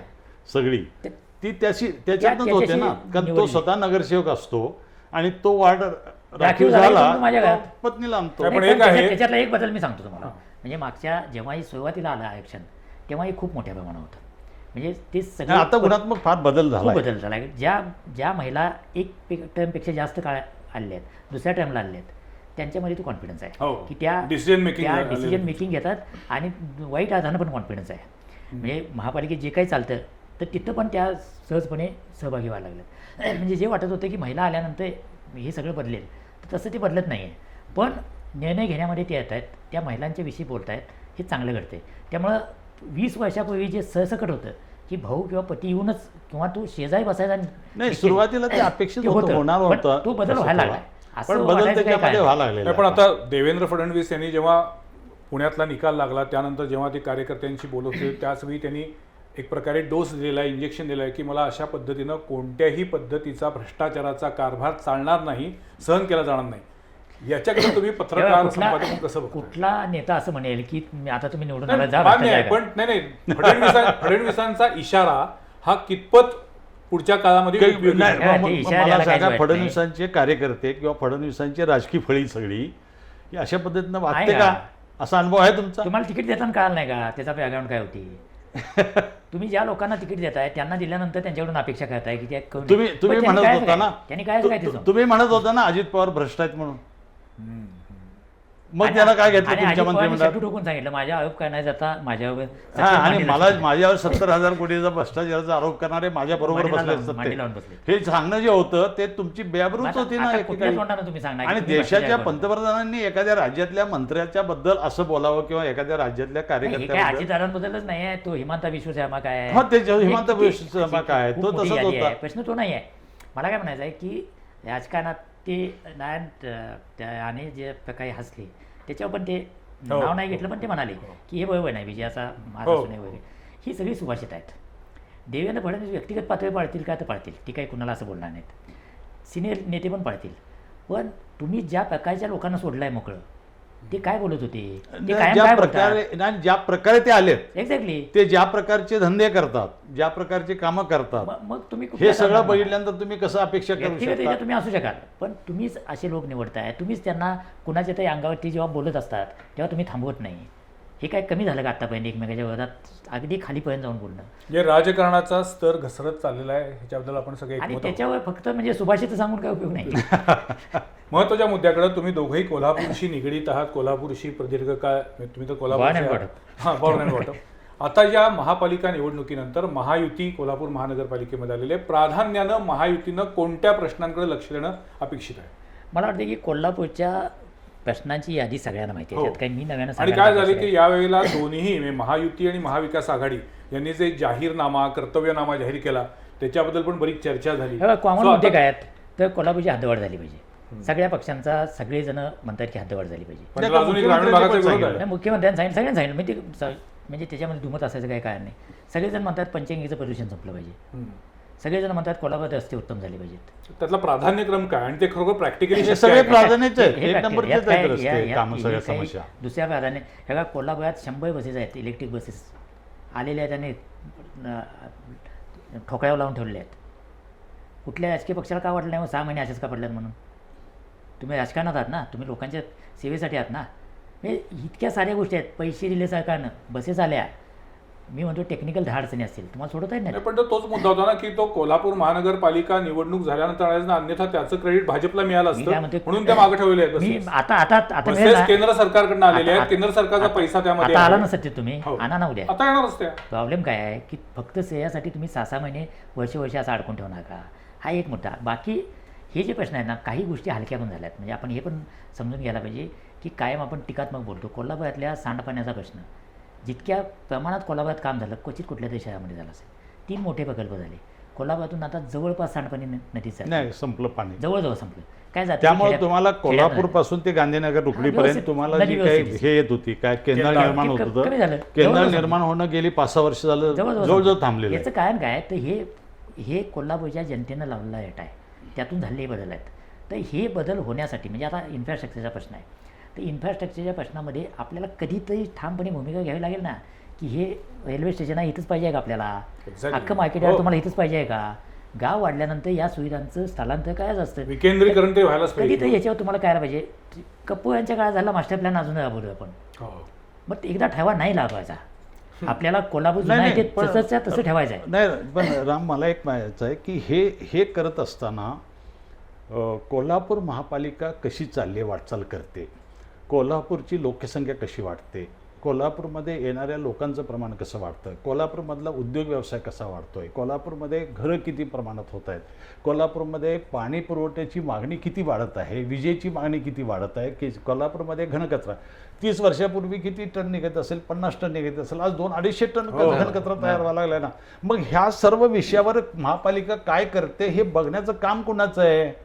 Speaker 3: सगळी
Speaker 2: ते-
Speaker 3: ती त्याच्यातच होते ना. कारण तो
Speaker 2: निवडली.
Speaker 3: स्वतः नगरसेवक असतो आणि तो वार्ड राखीव
Speaker 2: राखीव झाला की
Speaker 3: झाला
Speaker 2: तो माझ्या घरात.
Speaker 3: तो पत्नीला आणतो.
Speaker 1: पण
Speaker 2: नाही,
Speaker 1: एक आहे-
Speaker 2: त्याच्यातला एक बदल मी सांगतो तुम्हाला. म्हणजे मागच्या जेव्हा ही सुरुवातीला आलं आरक्षण तेव्हा हे खूप मोठ्या प्रमाणात होतं. म्हणजे ते सगळं
Speaker 3: आता गुणात्मक फार बदल
Speaker 2: खूप
Speaker 3: झाला.
Speaker 2: बदल झाला आहे. ज्या महिला एक टर्मपेक्षा जास्त काळ आलेल्या आहेत, दुसऱ्या टर्मला आलेल्या आहेत, त्यांच्यामध्ये तो कॉन्फिडन्स आहे
Speaker 1: हो.
Speaker 2: की त्या
Speaker 1: Decision making
Speaker 2: त्या
Speaker 1: झालेलं.
Speaker 2: डिसिजन मेकिंग घेतात आणि वाईट आधारानं पण कॉन्फिडन्स आहे. म्हणजे महापालिकेत जे काही चालतं तर तिथं पण त्या सहजपणे सहभागी व्हायला लागलं. म्हणजे जे वाटत होतं की महिला आल्यानंतर हे सगळं बदलेल तर तसं ते बदलत नाही आहे. पण निर्णय घेण्यामध्ये ते येत आहेत, त्या महिलांच्या विषयी बोलत आहेत, हे चांगलं घडतंय. त्यामुळं 20 वर्षापूर्वी जे सरसकट होतं की भाऊ किंवा पती येऊनच किंवा तू शेजारी बसायचा
Speaker 3: नाही, सुरुवातीला ते अपेक्षित
Speaker 2: ते
Speaker 3: होतं, होणार
Speaker 2: पण
Speaker 3: होतं.
Speaker 2: तो बदल
Speaker 3: तसं
Speaker 2: व्हायला
Speaker 3: थोडा.
Speaker 2: लागला.
Speaker 3: पण बदल त्याच्यामध्ये व्हायला लागलेला
Speaker 1: नाही, पण
Speaker 3: आहे.
Speaker 1: आता देवेंद्र फडणवीस यांनी जेव्हा पुण्यातला निकाल लागला त्यानंतर जेव्हा ते कार्यकर्त्यांशी बोलत होते त्याचवेळी त्यांनी एक प्रकारे डोस दिलेला आहे, इंजेक्शन दिलं आहे की मला अशा पद्धतीनं कोणत्याही पद्धतीचा भ्रष्टाचाराचा कारभार चालणार नाही, सहन केला जाणार नाही. याच्याकडे तुम्ही पत्रकार संपादक म्हणून कसं बघता?
Speaker 2: कुठला नेता असं म्हणेल की आता तुम्ही निवडून
Speaker 1: नाही,
Speaker 2: आला जा
Speaker 1: मान्य आहे,
Speaker 2: भ्रष्टाचार
Speaker 1: पण नाही फडणवीसांचा इशारा हा कितपत पुढच्या काळामध्ये उपयोगी
Speaker 3: नाही,
Speaker 1: ठरेल?
Speaker 2: ते इशारा
Speaker 3: मला
Speaker 2: द्यायला काहीच
Speaker 3: सांगा,
Speaker 2: वाईट
Speaker 3: फडणवीसांचे कार्यकर्ते किंवा फडणवीसांची राजकीय फळी सगळी ही अशा पद्धतीनं वागते
Speaker 2: आहे
Speaker 3: का?
Speaker 2: का?
Speaker 3: असा अनुभव आहे तुमचा?
Speaker 2: तुम्हाला तिकीट देताना कळालं नाही का त्याचा बॅकग्राऊंड काय होती? तुम्ही ज्या लोकांना तिकीट देताय त्यांना दिल्यानंतर त्यांच्याकडून अपेक्षा करताय की
Speaker 3: तुम्ही म्हणत होता ना,
Speaker 2: त्यांनी काय करायचं?
Speaker 3: तुम्ही म्हणत होता ना अजित पवार भ्रष्ट आहेत म्हणून, मग त्यांना काय घेतलं तुमच्या मंत्रिमंडळात?
Speaker 2: ठोकून सांगितलं माझ्या आरोप करण्यात जाता माझ्यावर
Speaker 3: हा, आणि माझ्यावर 70,000 कोटीचा भ्ष्टाचाराचा आरोप करणारे माझ्या बरोबर बसले
Speaker 2: मांडी लावून
Speaker 3: असतात.
Speaker 2: बसले.
Speaker 3: हे सांगणं जे होतं ते तुमची बेअब्रूच होती ना
Speaker 2: आता
Speaker 3: एकेकाळी.
Speaker 2: कुठल्या तोंडानं तुम्ही सांगणार की
Speaker 3: आणि
Speaker 2: तुम्ही
Speaker 3: देशाच्या
Speaker 2: भ्रष्टाचार करता?
Speaker 3: पंतप्रधानांनी एखाद्या राज्यातल्या मंत्र्याच्या बद्दल असं बोलावं किंवा एखाद्या राज्यातल्या
Speaker 2: नाही, हे काय
Speaker 3: कार्यकर्त्याबद्दल,
Speaker 2: अजितदारांबद्दलच नाही आहे. तो हिमांता विश्व शर्मा काय आहे?
Speaker 3: हा, ते हिमंत
Speaker 2: एक-
Speaker 3: विश्व शर्मा काय आहे?
Speaker 2: खूप
Speaker 3: तो
Speaker 2: मोठी
Speaker 3: तसाच
Speaker 2: यादी
Speaker 3: होता.
Speaker 2: आहे. प्रश्न तो नाही आहे. मला काय म्हणायचं आहे की राजकारणात ते आणि जे काही हसले त्याच्यावर पण ते
Speaker 1: हो.
Speaker 2: नाव नाही घेतलं, पण ते म्हणाले की हे बरोबर नाही विजयाचा माझा
Speaker 1: हो.
Speaker 2: सुने वगैरे. ही सगळी सुभाषित आहेत. देवेंद्र फडणवीस व्यक्तिगत पातळी पाळतील का तर पाळतील, ती काही कुणाला असं बोलणार नाहीत. सिनियर नेते पण पाळतील. पण तुम्ही ज्या प्रकारच्या लोकांना सोडलाय मोकळं, ते काय बोलत होते? ते कायम
Speaker 3: ज्या
Speaker 2: काय
Speaker 3: प्रकारे नाही, ज्या प्रकारे ते आलेत,
Speaker 2: एक्झॅक्टली.
Speaker 3: ते ज्या प्रकारचे धंदे करतात, ज्या प्रकारचे कामं करतात,
Speaker 2: मग तुम्ही
Speaker 3: हे
Speaker 2: कुठल्या
Speaker 3: सगळं
Speaker 2: कारणाला-
Speaker 3: बघितल्यानंतर तुम्ही कसं अपेक्षा करू
Speaker 2: व्यक्तिगत
Speaker 3: शकता?
Speaker 2: याच्यात तुम्ही असू शकाल, पण तुम्हीच असे लोक निवडताय, तुम्हीच त्यांना कुणाच्या तरी अंगावरती जेव्हा बोलत असतात तेव्हा तुम्ही थांबवत नाही. हे काय कमी झालं का आतापर्यंत एकमेकाच्या विरोधात अगदी खालीपर्यंत जाऊन बोलणं?
Speaker 1: जे राजकारणाचा स्तर घसरत चाललेला आहे ह्याच्याबद्दल आपण सगळे
Speaker 2: आणि
Speaker 1: एकमत आहोत.
Speaker 2: त्याच्यावर फक्त म्हणजे सुभाषित सांगून काय उपयोग नाही.
Speaker 1: महत्वाच्या मुद्द्याकडे तुम्ही दोघंही कोल्हापूरशी निगडीत आहात. कोल्हापूरशी प्रदीर्घ काळ तुम्ही तर
Speaker 2: Born and brought
Speaker 1: हां, बॉर्न अँड बॉटम. आता या महापालिका निवडणुकीनंतर महायुती कोल्हापूर महानगरपालिकेमध्ये आलेले, प्राधान्यानं महायुतीनं कोणत्या प्रश्नांकडे लक्ष देणं अपेक्षित आहे?
Speaker 2: मला वाटतं की कोल्हापूरच्या प्रश्नांची यादी सगळ्यांना माहिती आहे.
Speaker 1: हो.
Speaker 2: त्यात काही मी नव्यानं
Speaker 1: आणि
Speaker 2: सांगायला
Speaker 1: काय
Speaker 2: लागलो
Speaker 1: झाले
Speaker 2: नाही.
Speaker 1: की यावेळेला दोन्हीही म्हणजे महायुती आणि महाविकास आघाडी यांनी जे जाहीरनामा कर्तव्यनामा जाहीर केला त्याच्याबद्दल पण बरीच चर्चा झाली.
Speaker 2: हे बघा, कॉमन
Speaker 1: So
Speaker 2: मुद्दे
Speaker 1: आता-
Speaker 2: काय आहेत? तर कोल्हापूरची हद्दवाढ झाली पाहिजे. सगळ्या पक्षांचा सगळेजण म्हणतात की हद्दवाढ झाली पाहिजे.
Speaker 1: पण त्याला अजूनही ग्रामीण भागाचा विरोध आहे.
Speaker 2: नाही, मुख्यमंत्र्यांनी सांगितलं, सगळ्यांनी सांगितलं. म्हणजे त्याच्यामध्ये दुमत असायचं काही कारण नाही. सगळेजण म्हणतात पंचगंगेचं प्रदूषण संपलं पाहिजे.
Speaker 1: हम्म.
Speaker 2: सगळेजण म्हणतात कोल्हापूर रस्ते उत्तम झाले पाहिजेत.
Speaker 1: त्यातला प्राधान्यक्रम काय आणि ते खरोखर प्रॅक्टिकली
Speaker 3: हे सगळे प्राधान्यच आहेत.
Speaker 2: हे
Speaker 3: एक
Speaker 2: practical.
Speaker 3: नंबरचेच
Speaker 2: यात काय-
Speaker 3: आहेत रस्ते,
Speaker 2: या-
Speaker 3: कामं, सगळ्या
Speaker 2: हे काही
Speaker 3: समस्या.
Speaker 2: दुसऱ्या प्राधान्य ह्या कोल्हापुरात 100 बसेस आहेत, इलेक्ट्रिक बसेस आलेल्या आहेत आणि ठोकळ्यावर लावून ठेवलेल्या आहेत. कुठल्या राजकीय पक्षाला का वाटलं नाही मग 6 महिने असेच का पडल्यात म्हणून? तुम्ही राजकारणात आहात ना, तुम्ही लोकांच्या सेवेसाठी आहात ना. हे इतक्या साऱ्या गोष्टी आहेत. पैसे दिले सरकारनं, बसेस आल्या. मी म्हणतो टेक्निकल 10 अडचणी असतील, तुम्हाला सोडता येत नाही.
Speaker 1: पण तोच मुद्दा होता ना की तो कोल्हापूर महानगरपालिका निवडणूक झाल्यानंतर आणायचं ना, अन्यथा त्याचं क्रेडिट भाजपला मिळालं
Speaker 2: मी काय म्हणते-
Speaker 1: असतं म्हणून त्या मागे ठेवलेले आहेत
Speaker 2: मी
Speaker 1: बसेस.
Speaker 2: आता आता आता
Speaker 1: बसेस
Speaker 2: मिळेल ना?
Speaker 1: केंद्र सरकारकडनं आलेले आहेत,
Speaker 2: आता-
Speaker 1: केंद्र सरकारचा
Speaker 2: आता-
Speaker 1: पैसा त्यामध्ये
Speaker 2: आता आला
Speaker 1: आहे.
Speaker 2: ना सत्तेत तुम्ही,
Speaker 1: हो.
Speaker 2: आणा ना उद्या.
Speaker 1: आता येणारच त्या.
Speaker 2: प्रॉब्लेम काय आहे की फक्त सेयासाठी तुम्ही 6 महिने वर्ष असं अडकून ठेवणार का? हा एक मुद्दा. बाकी हे जे प्रश्न आहेत ना, काही गोष्टी हलक्या पण झाल्यात. म्हणजे आपण हे पण समजून घ्यायला पाहिजे की कायम आपण टीकात्मक बोलतो. कोल्हापुरातल्या सांडपाण्याचा प्रश्न जितक्या प्रमाणात कोल्हापुरात काम झालं क्वचित कुठल्या तरी शहरामध्ये झालं असेल. 3 मोठे प्रकल्प झाले. कोल्हापुरातून आता जवळपास सांडपाणी नदीत जातं.
Speaker 3: नाही, संपलं पाणी.
Speaker 2: जवळजवळ संपलं. काय जातं
Speaker 3: त्यामुळे
Speaker 2: खेड्यात-
Speaker 3: तुम्हाला
Speaker 2: खेड्यात
Speaker 3: कोल्हापूर पासून ते गांधीनगर रुकडीपर्यंत
Speaker 2: व्यवस्थित,
Speaker 3: तुम्हाला
Speaker 2: नदी
Speaker 3: जी काही
Speaker 2: व्यवस्थित.
Speaker 3: हे येत होती, काय केंद्र
Speaker 1: केंद्र-
Speaker 3: निर्माण होत
Speaker 2: कमी
Speaker 3: होतं,
Speaker 2: झालं.
Speaker 3: केंद्र
Speaker 2: जवळजवळ
Speaker 3: निर्माण होणं गेली 5-6 वर्ष झालं जवळजवळ थांबलेलं आहे.
Speaker 2: याचं कारण काय तर हे कोल्हापूरच्या जनतेनं लावलेला रेट आहे. त्यातून झालेले बदल आहेत. तर हे बदल होण्यासाठी म्हणजे आता इन्फ्रास्ट्रक्चरचा प्रश्न आहे. तर इन्फ्रास्ट्रक्चरच्या प्रश्नामध्ये आपल्याला कधीतरी ठामपणे भूमिका घ्यावी लागेल ना की हे रेल्वे स्टेशन आहे इथंच पाहिजे आहे का आपल्याला?
Speaker 1: Exactly.
Speaker 2: अख्खं मार्केट यार्ड
Speaker 1: हो.
Speaker 2: तुम्हाला इथंच पाहिजे आहे का? गाव वाढल्यानंतर या सुविधांचं स्थलांतर कायच असतं.
Speaker 1: विकेंद्रीकरण ते व्हायलाच
Speaker 2: कधीतरी
Speaker 1: पाहिजे.
Speaker 2: याच्यावर तुम्हाला काय पाहिजे? कपूर यांच्या काळात झाला मास्टर प्लॅन अजून राबवलो आपण.
Speaker 1: हो.
Speaker 2: मग एकदा ठेवा नाही लावायचा. आपल्याला कोल्हापूर
Speaker 3: नाही,
Speaker 2: जुना आहे
Speaker 3: नाही,
Speaker 2: ते
Speaker 3: पण-
Speaker 2: तसंच्या तसं ठेवायचं आहे.
Speaker 3: नाही, पण राम, मला एक म्हणायचं आहे की हे करत असताना कोल्हापूर महापालिका कशी चालली वाटचाल करते, कोल्हापूरची लोकसंख्या कशी वाढते, कोल्हापूरमध्ये येणाऱ्या लोकांचं प्रमाण कसं वाढतं, कोल्हापूरमधला उद्योग व्यवसाय कसा वाढतोय, कोल्हापूरमध्ये घरं किती प्रमाणात होत आहेत, कोल्हापूरमध्ये पाणी पुरवठ्याची मागणी किती वाढत आहे, विजेची मागणी किती वाढत आहे, की कोल्हापूरमध्ये घनकचरा 30 वर्षापूर्वी किती टन निघत असेल, 50 टन निघत असेल, आज 200-250 टन
Speaker 1: हो.
Speaker 3: घनकचरा तयार व्हायला लागलाय ना. मग ह्या सर्व विषयावर महापालिका काय करते हे बघण्याचं काम कुणाचं आहे?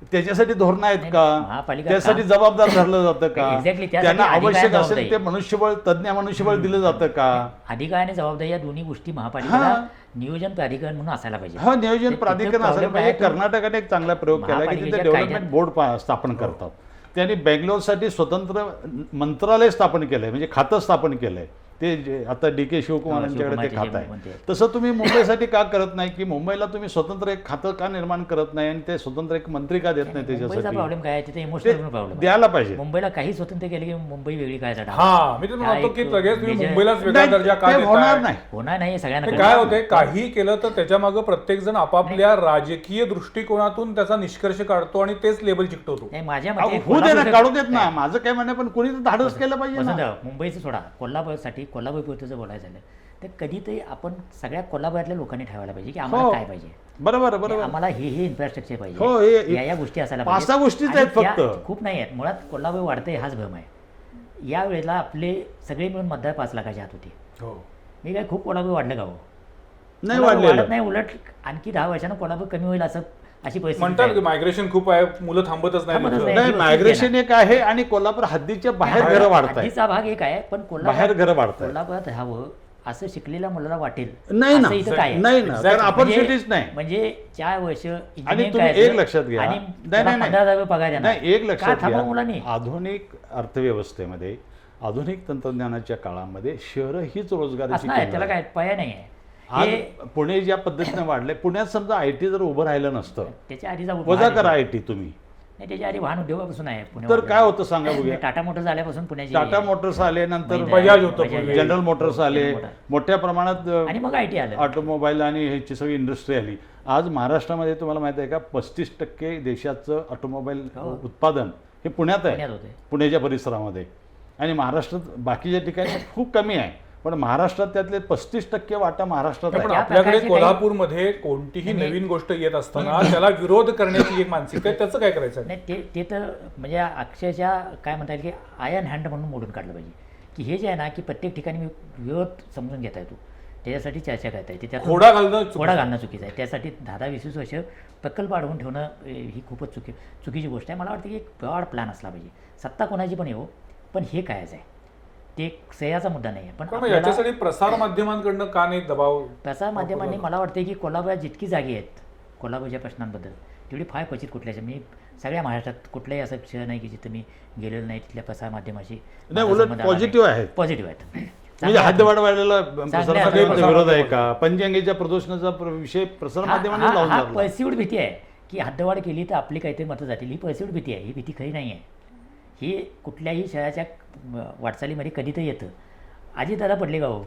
Speaker 3: त्याच्यासाठी धोरणं आहेत का?
Speaker 2: महापालिका
Speaker 3: त्यासाठी जबाबदार धरलं जातं का?
Speaker 2: Exactly, त्यासाठी
Speaker 3: त्यांना आवश्यक
Speaker 2: अधिकार
Speaker 3: असेल ते
Speaker 2: जबाबदारी.
Speaker 3: मनुष्यबळ, तज्ज्ञ मनुष्यबळ दिलं जातं का?
Speaker 2: अधिकार आणि जबाबदारी या दोन्ही गोष्टी महापालिकेला नियोजन प्राधिकरण म्हणून असायला पाहिजे.
Speaker 3: हा, नियोजन
Speaker 2: ते-
Speaker 3: प्राधिकरण
Speaker 2: तिथं
Speaker 3: असायला
Speaker 2: problem
Speaker 3: पाहिजे.
Speaker 2: काय आहे?
Speaker 3: कर्नाटकाने एक चांगला प्रयोग केला की तिथे
Speaker 2: महापालिकेच्या
Speaker 3: डेव्हलपमेंट बोर्ड स्थापन करतात. त्यांनी बेंगलोरसाठी स्वतंत्र मंत्रालय स्थापन केलंय, म्हणजे खातं स्थापन केलंय. ते आता DK शिवकुमार यांच्याकडे ते खातं आहे. तसं तुम्ही मुंबईसाठी का करत नाही, की मुंबईला तुम्ही स्वतंत्र एक खातं का निर्माण करत नाही आणि ते स्वतंत्र एक मंत्री का देत नाही
Speaker 2: मुंबईचा
Speaker 3: त्याच्यासाठी?
Speaker 2: प्रॉब्लेम काय आहे? तिथे
Speaker 3: ते
Speaker 2: इमोशनल प्रॉब्लेम
Speaker 3: द्यायला पाहिजे.
Speaker 2: मुंबईला काही स्वतंत्र केले की मुंबई वेगळी काय जाणार?
Speaker 1: हा मी तर म्हणतो की लगेच तुम्ही
Speaker 2: major-
Speaker 1: मुंबईलाच वेगळा
Speaker 3: नाही,
Speaker 1: दर्जा का
Speaker 3: ते होणार
Speaker 1: देताय?
Speaker 3: नाही.
Speaker 2: होणार नाही सगळ्यांना
Speaker 1: ते
Speaker 2: कळलं.
Speaker 1: काय होते, काही केलं तर त्याच्या मागे प्रत्येक जण आपापल्या राजकीय दृष्टिकोनातून त्याचा निष्कर्ष काढतो आणि तेच लेबल चिकटवतो.
Speaker 2: नाही, माझ्या
Speaker 3: अहो,
Speaker 2: मते
Speaker 3: होऊ दे ना,
Speaker 2: कोल्हापूरचं-
Speaker 3: काढू देत ना. माझं काय म्हणणं, पण कोणी तर धाडस केलं पाहिजे ना.
Speaker 2: वसंतराव, मुंबईचं सोडा, कोल्हापूरसाठी कोल्हापूरचं बोलायचं झालं तर कधीतरी आपण सगळ्या कोल्हापुरातल्या लोकांनी ठरवायला पाहिजे की आम्हाला
Speaker 3: हो.
Speaker 2: काय पाहिजे.
Speaker 3: बरोबर बरोबर.
Speaker 2: आम्हाला हे इन्फ्रास्ट्रक्चर
Speaker 3: हो,
Speaker 2: पाहिजे, या गोष्टी असायला
Speaker 3: 5-6 गोष्टीच
Speaker 2: आणि
Speaker 3: आहेत
Speaker 2: त्या
Speaker 3: फक्त.
Speaker 2: खूप नाही आहेत. मुळात कोल्हापूर वाढतंय हाच भ्रम आहे. या वेळेला आपले सगळे मिळून मतदार 5 लाखाच्या आत होते.
Speaker 1: हो.
Speaker 2: मी काय खूप कोल्हापूर वाढलं का हो?
Speaker 3: नाही
Speaker 2: कोल्हापूर
Speaker 3: वाढलेलं.
Speaker 2: वाढत नाही, उलट आणखी 10 वर्षानं कोल्हापूर कमी होईल अशी परिस्थिती
Speaker 1: म्हणतात
Speaker 2: आहे.
Speaker 1: की मायग्रेशन खूप आहे, मुलं थांबतच नाही
Speaker 2: थांबतच
Speaker 1: तिथं.
Speaker 2: नाही.
Speaker 3: नाही,
Speaker 2: ही
Speaker 3: मायग्रेशन एक आहे आणि कोल्हापूर हद्दीच्या बाहेर घरं वाढत आहेत.
Speaker 2: हद्दीचा भाग एक आहे, पण
Speaker 3: बाहेर घरं वाढत आहेत.
Speaker 2: कोल्हापुरात राहावं असं शिकलेल्या मुलाला वाटेल
Speaker 3: नाही ना,
Speaker 2: असं इथं काय आहे?
Speaker 3: नाही ना, कारण
Speaker 1: Exactly.
Speaker 3: ऑपॉर्च्युनिटीज नाही.
Speaker 2: म्हणजे 4 वर्ष
Speaker 3: आणि
Speaker 2: engineering
Speaker 3: तुम्ही
Speaker 2: करायचं
Speaker 3: एक लक्षात घ्या.
Speaker 2: आणि
Speaker 3: नाही,
Speaker 2: त्याला
Speaker 3: नाही,
Speaker 2: 15,000 पगार देणार.
Speaker 3: नाही, एक
Speaker 2: का
Speaker 3: लक्षात
Speaker 2: थांबवा
Speaker 3: घ्या.
Speaker 2: मुलांनी?
Speaker 3: आधुनिक अर्थव्यवस्थेमध्ये, आधुनिक तंत्रज्ञानाच्या काळामध्ये शहरं हीच रोजगाराची
Speaker 2: असणार आहे,
Speaker 3: केंद्रं
Speaker 2: त्याला
Speaker 3: आहेत.
Speaker 2: काय पर्याय नाही आहे.
Speaker 3: आज
Speaker 2: हे
Speaker 3: पुणे ज्या पद्धतीने वाढलंय, पुण्यात समजा IT जर उभं राहिलं नसतं,
Speaker 2: त्याच्या आधीचा
Speaker 3: वजा करा IT तुम्ही,
Speaker 2: नाही, त्याच्या आधी वाहन उद्योगापासून आहे पुणे
Speaker 3: तर काय होतं सांगा बघूया.
Speaker 2: टाटा मोटर्स आल्यापासून पुण्याची
Speaker 3: टाटा मोटर्स आले, नंतर
Speaker 1: बजाज होतं पूर्वी.
Speaker 3: जनरल मोटर्स आले,
Speaker 2: मोटर.
Speaker 3: मोठ्या प्रमाणात
Speaker 2: आणि मग IT आलं.
Speaker 3: ऑटोमोबाईल आणि ह्याची सगळी इंडस्ट्री आली. आज महाराष्ट्रामध्ये तुम्हाला माहिती आहे का, 35% देशाचं ऑटोमोबाईल
Speaker 2: हो.
Speaker 3: उत्पादन हे पुण्यात
Speaker 2: पुण्यात
Speaker 3: आहे,
Speaker 2: होते.
Speaker 3: पुण्याच्या परिसरामध्ये. आणि महाराष्ट्रात बाकीच्या ठिकाणी खूप कमी आहे, पण महाराष्ट्रात त्यातले 35% वाटा महाराष्ट्रात
Speaker 1: पण
Speaker 3: आहे.
Speaker 2: त्या
Speaker 1: आपल्याकडे
Speaker 2: प्रकारचे
Speaker 1: कोल्हापूरमध्ये कोणतीही
Speaker 2: नाही,
Speaker 1: नवीन गोष्ट येत असताना त्याला विरोध करण्याची एक मानसिकता आहे, त्याचं काय करायचं?
Speaker 2: नाही, ते तर म्हणजे अक्षरशः काय म्हणता येईल की आयर्न हँड म्हणून मोडून काढलं पाहिजे की हे जे आहे ना की प्रत्येक ठिकाणी मी विरोध समजून घेता येतो, त्याच्यासाठी चर्चा करता येते, त्यातून
Speaker 1: खोडा घालणं चुकीचं.
Speaker 2: खोडा घालणं चुकीचं आहे. त्यासाठी 10-20 वर्ष प्रकल्प अडवून ठेवणं ही खूपच चुकीची गोष्ट आहे. मला वाटतं की एक ब्रॉड प्लॅन असला पाहिजे. सत्ता कोणाची पण येऊ, पण हे कायच आहे, ते एक सह्याचा मुद्दा नाही आहे. पण
Speaker 1: पण मग
Speaker 2: आपल्याला
Speaker 1: याच्यासाठी प्रसार माध्यमांकडनं का नाही दबाव?
Speaker 2: प्रसार माध्यमांनी मला वाटतं की कोल्हापुरात जितकी जागी आहेत कोल्हापूरच्या प्रश्नांबद्दल, तेवढी फार क्वचित कुठल्याच्या, मी सगळ्या महाराष्ट्रात कुठलंही असं शहर नाही की जिथं मी गेलेलो नाही तिथल्या प्रसार माध्यमाशी
Speaker 3: नाही, उलट पॉझिटिव्ह आहेत.
Speaker 2: पॉझिटिव्ह आहेत.
Speaker 3: म्हणजे हद्दवाढ वाढलेला
Speaker 2: चांगल्या
Speaker 3: प्रसारमाध्यमांचा विरोध आहे का? पंचगंगेच्या प्रदूषणाचा विषय प्रसारमाध्यमांनी लावून
Speaker 2: हा
Speaker 3: धरला.
Speaker 2: परसिव्ड भीती आहे की हद्दवाढ केली तर आपली काहीतरी मतं जातील, ही परसिव्ड भीती आहे. ही भीती खरी नाही आहे. ही कुठल्याही शहराच्या वाटचालीमध्ये कधीतरी येतं. अजितदादा पडले का हो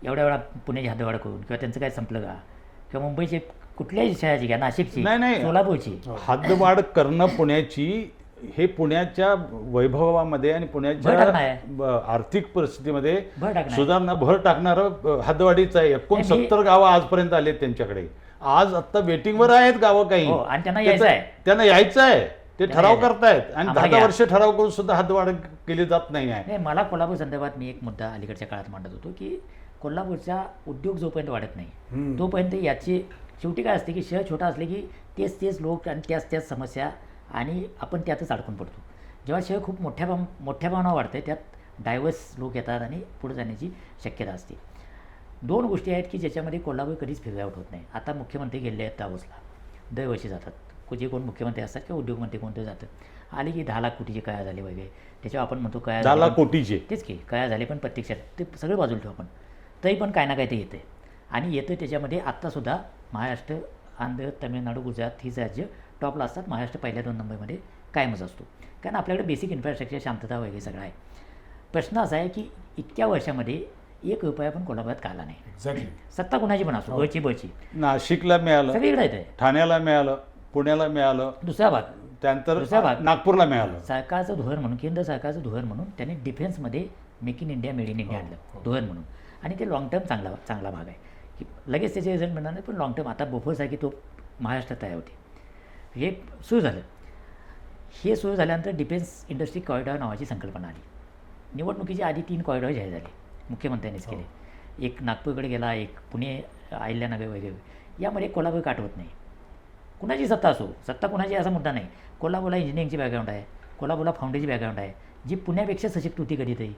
Speaker 2: एवढ्या वेळा पुण्याची हद्दवाढ करून, किंवा त्यांचं काय संपलं का? किंवा मुंबईचे कुठल्याही शहराची घ्या, नाशिकची,
Speaker 3: नाही.
Speaker 2: सोलापूरची,
Speaker 3: हद्दवाढ करणं पुण्याची हे पुण्याच्या वैभवामध्ये आणि
Speaker 2: भर
Speaker 3: पुण्याच्या
Speaker 2: टाकणार आहे.
Speaker 3: आर्थिक परिस्थितीमध्ये
Speaker 2: भर टाकणार आहे.
Speaker 3: सुधारणा भर टाकणारं हद्दवाढीचं आहे. 69 गावं आजपर्यंत आलेत त्यांच्याकडे. आज आता वेटिंगवर आहेत गावं काही.
Speaker 2: हो, आणि त्यांना यायचं आहे.
Speaker 3: त्यांना यायचं आहे. ते
Speaker 2: त्यांना
Speaker 3: ठराव
Speaker 2: यायचं आहे.
Speaker 3: करतायत आणि
Speaker 2: आम्हाला
Speaker 3: 10
Speaker 2: घ्या.
Speaker 3: वर्ष ठराव करून सुद्धा हद्दवाढ केली जात नाही आहे.
Speaker 2: नाही, मला कोल्हापूर संदर्भात मी एक मुद्दा अलीकडच्या काळात मांडत होतो की कोल्हापूरचा उद्योग जोपर्यंत वाढत नाही तोपर्यंत याची शेवटी काय असते की शहर छोटा असले की तेच लोक आणि त्याच समस्या, आणि आपण त्यातच अडकून पडतो. जेव्हा शहर खूप मोठ्या प्रमाणावर वाढते, त्यात डायव्हर्स लोक येतात आणि पुढे जाण्याची शक्यता असते. 2 गोष्टी आहेत की ज्याच्यामध्ये कोल्हापूर कधीच फिगर आउट होत नाही. आता मुख्यमंत्री गेले आहेत दावोसला, दरवर्षी जातात. जे कोण मुख्यमंत्री असतात किंवा उद्योगमंत्री कोणते जातात, आले की 10 लाख कोटीचे कया झाले वगैरे, त्याच्यावर आपण म्हणतो कया
Speaker 3: 10 लाख
Speaker 2: झाले,
Speaker 3: कोटीचे
Speaker 2: तेच की कया झाले, पण प्रत्यक्षात ते सगळं बाजूला ठेवू आपण, तरी पण काय ना काय ते येते. आणि येतं त्याच्यामध्ये आत्तासुद्धा महाराष्ट्र, आंध्र, तामिळनाडू, गुजरात ही राज्य टॉपला असतात. महाराष्ट्र पहिल्या 2 नंबरमध्ये कायमच असतो, कारण आपल्याकडे बेसिक इन्फ्रास्ट्रक्चर, शांतता वगैरे सगळं आहे. प्रश्न असा आहे की इतक्या वर्षामध्ये 1 रुपया पण कोल्हापुरात का आला नाही.
Speaker 1: एक्झॅक्टली.
Speaker 2: सत्ता कोणाची पण असो, बळची
Speaker 3: नाशिकला मिळालं,
Speaker 2: सगळीकडे येते.
Speaker 3: ठाण्याला मिळालं, पुण्याला मिळालं,
Speaker 2: दुसरा भाग,
Speaker 3: त्यानंतर
Speaker 2: दुसरा भाग.
Speaker 3: नागपूरला मिळालं.
Speaker 2: सरकारचं धोरण म्हणून, केंद्र सरकारचं धोरण म्हणून त्यांनी डिफेन्समध्ये make in India, made in India आणलं धोरण म्हणून, आणि ते लॉंग टर्म चांगला भाग आहे की लगेच त्याचे रिझल्ट मिळणार नाही, पण लॉंग टर्म आता बोफोरसारखी तो महाराष्ट्रात तयार होते. हे सुरू झालं. हे सुरू झाल्यानंतर डिफेन्स इंडस्ट्री कॉरिडॉर नावाची संकल्पना आली. निवडणुकीच्या आधी 3 कॉरिडॉर जाहीर झाले, मुख्यमंत्र्यांनीच केले. एक नागपूरकडे गेला, एक पुणे, अहिल्यानगर वगैरे. यामध्ये कोल्हापूर काट होत नाही. कुणाची सत्ता असो, सत्ता कुणाची असा मुद्दा नाही. कोल्हापूरला इंजिनिअरिंगची बॅकग्राऊंड आहे, कोल्हापूरला फाउंडेशनची बॅकग्राऊंड आहे, जी पुण्यापेक्षा सशक्त होती कधीतरी.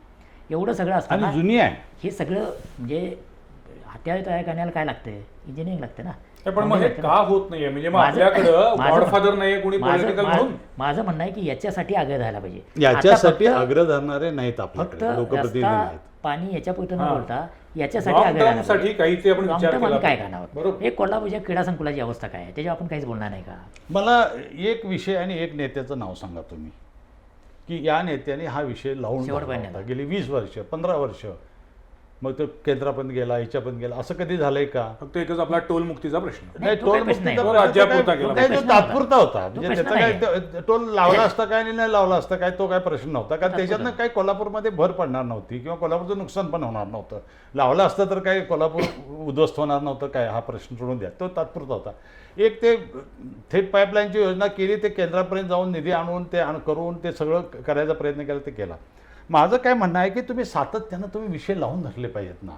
Speaker 2: एवढं सगळं
Speaker 3: आणि
Speaker 2: असताना
Speaker 3: जुनी आहे.
Speaker 2: हे सगळं म्हणजे हत्यार तयार करण्याला काय लागतंय? इंजिनिअरिंग लागतं ना.
Speaker 1: पण मग हे का होत नाहीये? म्हणजे मग
Speaker 2: माझं-
Speaker 1: आपल्याकडं
Speaker 2: माझं-
Speaker 1: गॉडफादर नाहीये कोणी
Speaker 2: माझं
Speaker 1: पॉलिटिकल
Speaker 2: माझं-
Speaker 1: म्हणून.
Speaker 2: माझं म्हणणं आहे की याच्यासाठी आग्रह राहायला पाहिजे.
Speaker 3: याच्यासाठी
Speaker 2: आता फक्त-
Speaker 3: अग्र धरणारे नाहीत
Speaker 2: फक्त
Speaker 3: आपल्याकडे, लोकप्रतिनिधी
Speaker 2: रस्ता
Speaker 3: नाहीत.
Speaker 2: पाणी याच्यापुरतं न
Speaker 1: हां.
Speaker 2: बोलता याच्यासाठी
Speaker 1: Long
Speaker 2: आग्रह
Speaker 1: term
Speaker 2: राहायला
Speaker 1: साठी
Speaker 2: पाहिजे.
Speaker 1: काहीतरी आपण
Speaker 2: Long
Speaker 1: विचार
Speaker 2: term
Speaker 1: केला
Speaker 2: आम्ही काय
Speaker 1: पाहिजे.
Speaker 2: करणार आहोत?
Speaker 1: बरोबर.
Speaker 2: एक कोल्हापूरच्या क्रीडा संकुलाची अवस्था काय आहे त्याच्यावर आपण काहीच बोलणार नाही का?
Speaker 3: मला एक विषय आणि एक नेत्याचं नाव सांगा तुम्ही, की या नेत्याने हा विषय लावून
Speaker 2: शेवटपर्यंत
Speaker 3: धरला होता. गेली 20 वर्ष 15 वर्ष, मग तो केंद्रापर्यंत गेला, याच्यापर्यंत गेला, असं कधी झालंय का?
Speaker 1: फक्त एकच आपला टोल मुक्तीचा प्रश्न.
Speaker 2: नाही, तो काही प्रश्न नाही.
Speaker 3: मुक्तीचा
Speaker 1: तो राज्यापुरता
Speaker 3: प्रश्न
Speaker 1: गेला.
Speaker 3: काय,
Speaker 2: तो
Speaker 3: तो
Speaker 2: प्रश्न
Speaker 3: तात्पुरता होता.
Speaker 2: तो
Speaker 3: म्हणजे
Speaker 2: प्रश्न
Speaker 3: त्याचा काय टोल लावला असता काय आणि नाही लावला असता काय, तो काय प्रश्न नव्हता. कारण त्याच्यातनं काही कोल्हापूरमध्ये भर पडणार नव्हती किंवा कोल्हापूरचं नुकसान पण होणार नव्हतं. लावला असता तर काय कोल्हापूर उद्ध्वस्त होणार नव्हतं काय, हा प्रश्न सोडून द्या, तो तात्पुरता होता. एक ते थेट पाईपलाईनची योजना केली, ते केंद्रापर्यंत जाऊन निधी आणून ते करून ते सगळं करायचा प्रयत्न केला, ते केला. माझं काय म्हणणं आहे की तुम्ही सातत्यानं तुम्ही विषय लावून धरले पाहिजेत ना.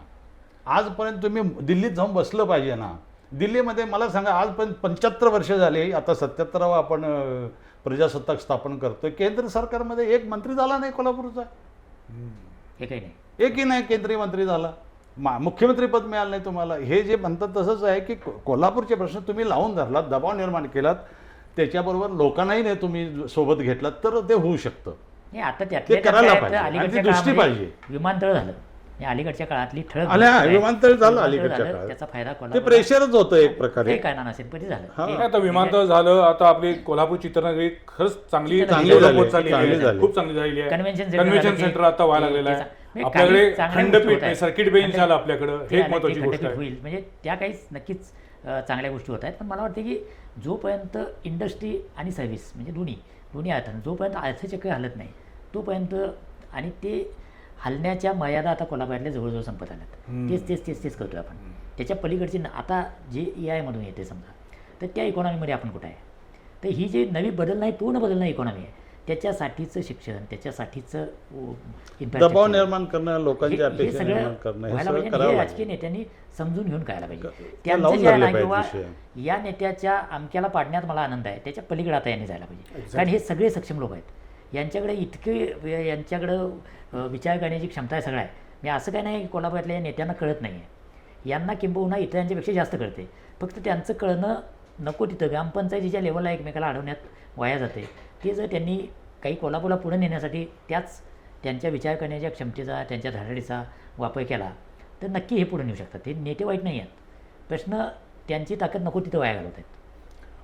Speaker 3: आजपर्यंत तुम्ही दिल्लीत जाऊन बसलं पाहिजे ना. दिल्लीमध्ये मला सांगा, आजपर्यंत 75 वर्ष झाली, आता 77वा आपण प्रजासत्ताक स्थापन करतोय. केंद्र सरकारमध्ये एक मंत्री झाला नाही कोल्हापूरचा,
Speaker 2: हे काही नाही.
Speaker 3: एकही नाही केंद्रीय मंत्री झाला. मुख्यमंत्रीपद मिळालं नाही तुम्हाला. हे जे म्हणतात तसंच आहे की कोल्हापूरचे प्रश्न तुम्ही लावून धरलात, दबाव निर्माण केलात, त्याच्याबरोबर लोकांनाही नाही तुम्ही सोबत घेतलात तर ते होऊ शकतं.
Speaker 2: हे आता
Speaker 3: ते
Speaker 2: त्यातल्या
Speaker 3: करायला
Speaker 2: त्यात
Speaker 3: पाहिजे. आणि ती
Speaker 2: अलीकडच्या
Speaker 3: दृष्टी
Speaker 2: काळामध्ये
Speaker 3: पाहिजे.
Speaker 2: विमानतळ झालं. हे अलीकडच्या काळातली ठळक
Speaker 3: आल्या,
Speaker 2: गोष्ट आहे.
Speaker 3: विमानतळ झालं
Speaker 2: विमानतळ
Speaker 3: अलीकडच्या
Speaker 2: झालं,
Speaker 3: काळात.
Speaker 2: त्याचा फायदा
Speaker 3: ते
Speaker 2: कोल्हापूर
Speaker 3: प्रेशरच होतं एक प्रकारे.
Speaker 2: हे काय ना नसेल पण ते झालं.
Speaker 3: हा.
Speaker 2: हे-
Speaker 1: आता विमानतळ झालं, आता आपली कोल्हापूर चित्रनगरी खरंच चांगली
Speaker 2: चांगली
Speaker 1: डेव्हलप
Speaker 3: झाली,
Speaker 1: होत चाललेली
Speaker 3: चांगली
Speaker 1: आहे.
Speaker 3: झाली.
Speaker 1: खूप चांगली झालेली आहे.
Speaker 2: कन्व्हेन्शन सेंटर
Speaker 1: कन्व्हेन्शन
Speaker 2: झालं,
Speaker 1: सेंटर आता व्हायला
Speaker 2: ते-
Speaker 1: लागलेलं
Speaker 2: ते-
Speaker 1: आहे.
Speaker 2: म्हणजे
Speaker 1: आपल्याकडे
Speaker 2: काही चांगल्या गोष्टी
Speaker 1: खंडपीठ
Speaker 2: होत आहेत.
Speaker 1: सर्किट बेंच
Speaker 2: आणि
Speaker 1: झालं आपल्याकडं,
Speaker 2: ते
Speaker 1: हे एक
Speaker 2: आलं की
Speaker 1: महत्वाची गोष्ट
Speaker 2: खंडपीठ
Speaker 1: आहे.
Speaker 2: होईल. म्हणजे त्या काही नक्कीच चांगल्या गोष्टी होत आहेत. पण मला वाटतं की जोपर्यंत इंडस्ट्री आणि सर्व्हिस म्हणजे दोन्ही आहेत, जोपर्यंत अर्थचक्र हलत नाही तोपर्यंत, आणि ते हलण्याच्या मर्यादा आता कोल्हापुरातल्या जवळजवळ संपत आल्यात. तेच करतोय आपण. त्याच्या पलीकडची आता जे AI मधून येते समजा, तर त्या इकॉनॉमीमध्ये आपण कुठं आहे? तर ही जी नवी बदल नाही, पूर्ण बदल नाही इकॉनॉमी आहे, त्याच्यासाठीचं शिक्षण, त्याच्यासाठीचं
Speaker 3: दबाव निर्माण करणं, लोकांच्या
Speaker 2: हे
Speaker 3: अपेक्षा
Speaker 2: सगळं
Speaker 3: निर्माण करणं, हे
Speaker 2: व्हायला
Speaker 3: सगळं
Speaker 2: पाहिजे.
Speaker 3: करावं
Speaker 2: हे
Speaker 3: लागेल.
Speaker 2: राजकीय नेत्यांनी समजून घेऊन करायला पाहिजे.
Speaker 3: ते
Speaker 2: त्यांचं
Speaker 3: लावून
Speaker 2: जे आहे
Speaker 3: धरले
Speaker 2: ना,
Speaker 3: पाहिजे
Speaker 2: किंवा
Speaker 3: विषय.
Speaker 2: या नेत्याच्या अमक्याला पाडण्यात मला आनंद आहे, त्याच्या पलीकडे आता यांनी जायला पाहिजे. कारण हे सगळे सक्षम लोक आहेत. यांच्याकडे यांच्याकडं विचार करण्याची क्षमता आहे, सगळं आहे. मी असं काय नाही की कोल्हापुरातल्या या नेत्यांना कळत नाही आहे. यांना किंबहुना इतरांच्यापेक्षा जास्त कळते. फक्त त्यांचं कळणं नको तिथं ग्रामपंचायतीच्या लेवलला एकमेकाला अडवण्यात वाया जाते. ते जर त्यांनी काही कोल्हापूरला पुढे नेण्यासाठी त्यांच्या विचार करण्याच्या क्षमतेचा, त्यांच्या धडाडीचा वापर केला तर नक्की हे पुढे नेऊ शकतात. ते नेते वाईट नाही आहेत. प्रश्न त्यांची ताकद नको तिथं वाया घालवत आहेत.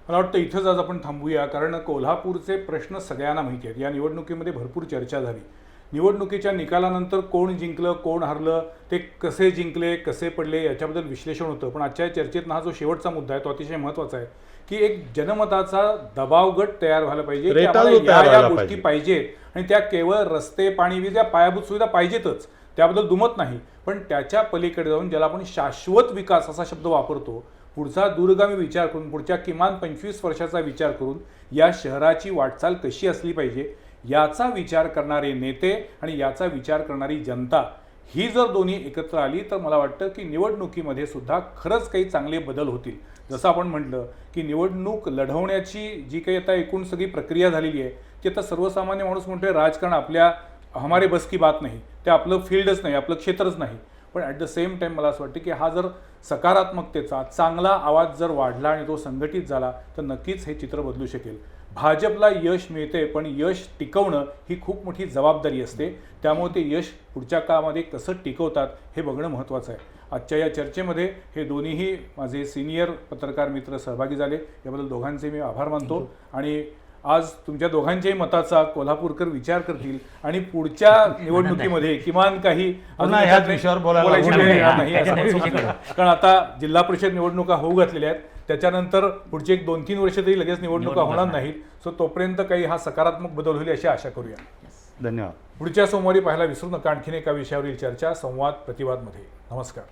Speaker 1: मला वाटतं इथंच आज आपण थांबूया, कारण कोल्हापूरचे प्रश्न सगळ्यांना माहिती आहेत. या निवडणुकीमध्ये भरपूर चर्चा झाली. निवडणुकीच्या निकालानंतर कोण जिंकलं, कोण हरलं, ते कसे जिंकले, कसे पडले, याच्याबद्दल विश्लेषण होतं. पण आजच्या चर्चेत हा जो शेवटचा मुद्दा आहे तो अतिशय महत्त्वाचा आहे, की एक जनमताचा दबाव गट तयार व्हायला पाहिजे, की
Speaker 3: रेटाळू
Speaker 1: आम्हाला
Speaker 3: तयार
Speaker 1: या
Speaker 3: व्हायला
Speaker 1: गोष्टी
Speaker 3: पाहिजे.
Speaker 1: पाहिजेत आणि त्या केवळ रस्ते, पाणी, वीज या पायाभूत सुविधा पाहिजेतच, त्याबद्दल दुमत नाही. पण त्याच्या पलीकडे जाऊन ज्याला आपण शाश्वत विकास असा शब्द वापरतो, पुढचा दूरगामी विचार करून, पुढच्या किमान 25 वर्षाचा विचार करून या शहराची वाटचाल कशी असली पाहिजे याचा विचार करणारे नेते आणि याचा विचार करणारी जनता, ही जर दोन्ही एकत्र आली तर मला वाटतं की निवडणुकीमध्ये सुद्धा खरंच काही चांगले बदल होतील. जसं आपण म्हटलं की निवडणूक लढवण्याची जी काही आता एकूण सगळी प्रक्रिया झालेली आहे, ती आता सर्वसामान्य माणूस म्हणतोय राजकारण आपल्या हमारे बस की बात नाही, ते आपलं फील्डच नाही, आपलं क्षेत्रच नाही. पण ॲट द सेम टाईम मला असं वाटतं की हा जर सकारात्मकतेचा चांगला आवाज जर वाढला आणि तो संघटित झाला तर नक्कीच हे चित्र बदलू शकेल. भाजपला यश मिळते, पण यश टिकवणं ही खूप मोठी जबाबदारी असते. त्यामुळे ते यश पुढच्या काळामध्ये कसं टिकवतात हे बघणं महत्त्वाचं आहे. आजच्या या चर्चेमध्ये हे दोन्हीही माझे सिनियर पत्रकार मित्र सहभागी झाले, याबद्दल दोघांचे मी आभार मानतो. आणि आज तुमच्या दोघांच्याही मताचा कोल्हापूरकर विचार करतील आणि पुढच्या निवडणुकीमध्ये किमान काही
Speaker 3: पुन्हा ह्याच विषयावर बोलायला
Speaker 1: वेळ येणार
Speaker 2: हा,
Speaker 1: नाही असं मला
Speaker 2: त्याच्यामुळे
Speaker 1: वाटतं. कारण आता जिल्हा परिषद निवडणुका होऊ घातलेल्या आहेत, त्याच्यानंतर पुढचे 1-2-3 वर्ष तरी लगेच निवडणुका होणार नाहीत. सो तोपर्यंत काही हा सकारात्मक बदल होईल अशी आशा करूया.
Speaker 3: धन्यवाद.
Speaker 1: पुढच्या सोमवारी पाहायला विसरू नका आणखीन एका विषयावरील चर्चा संवाद प्रतिवादमध्ये. नमस्कार.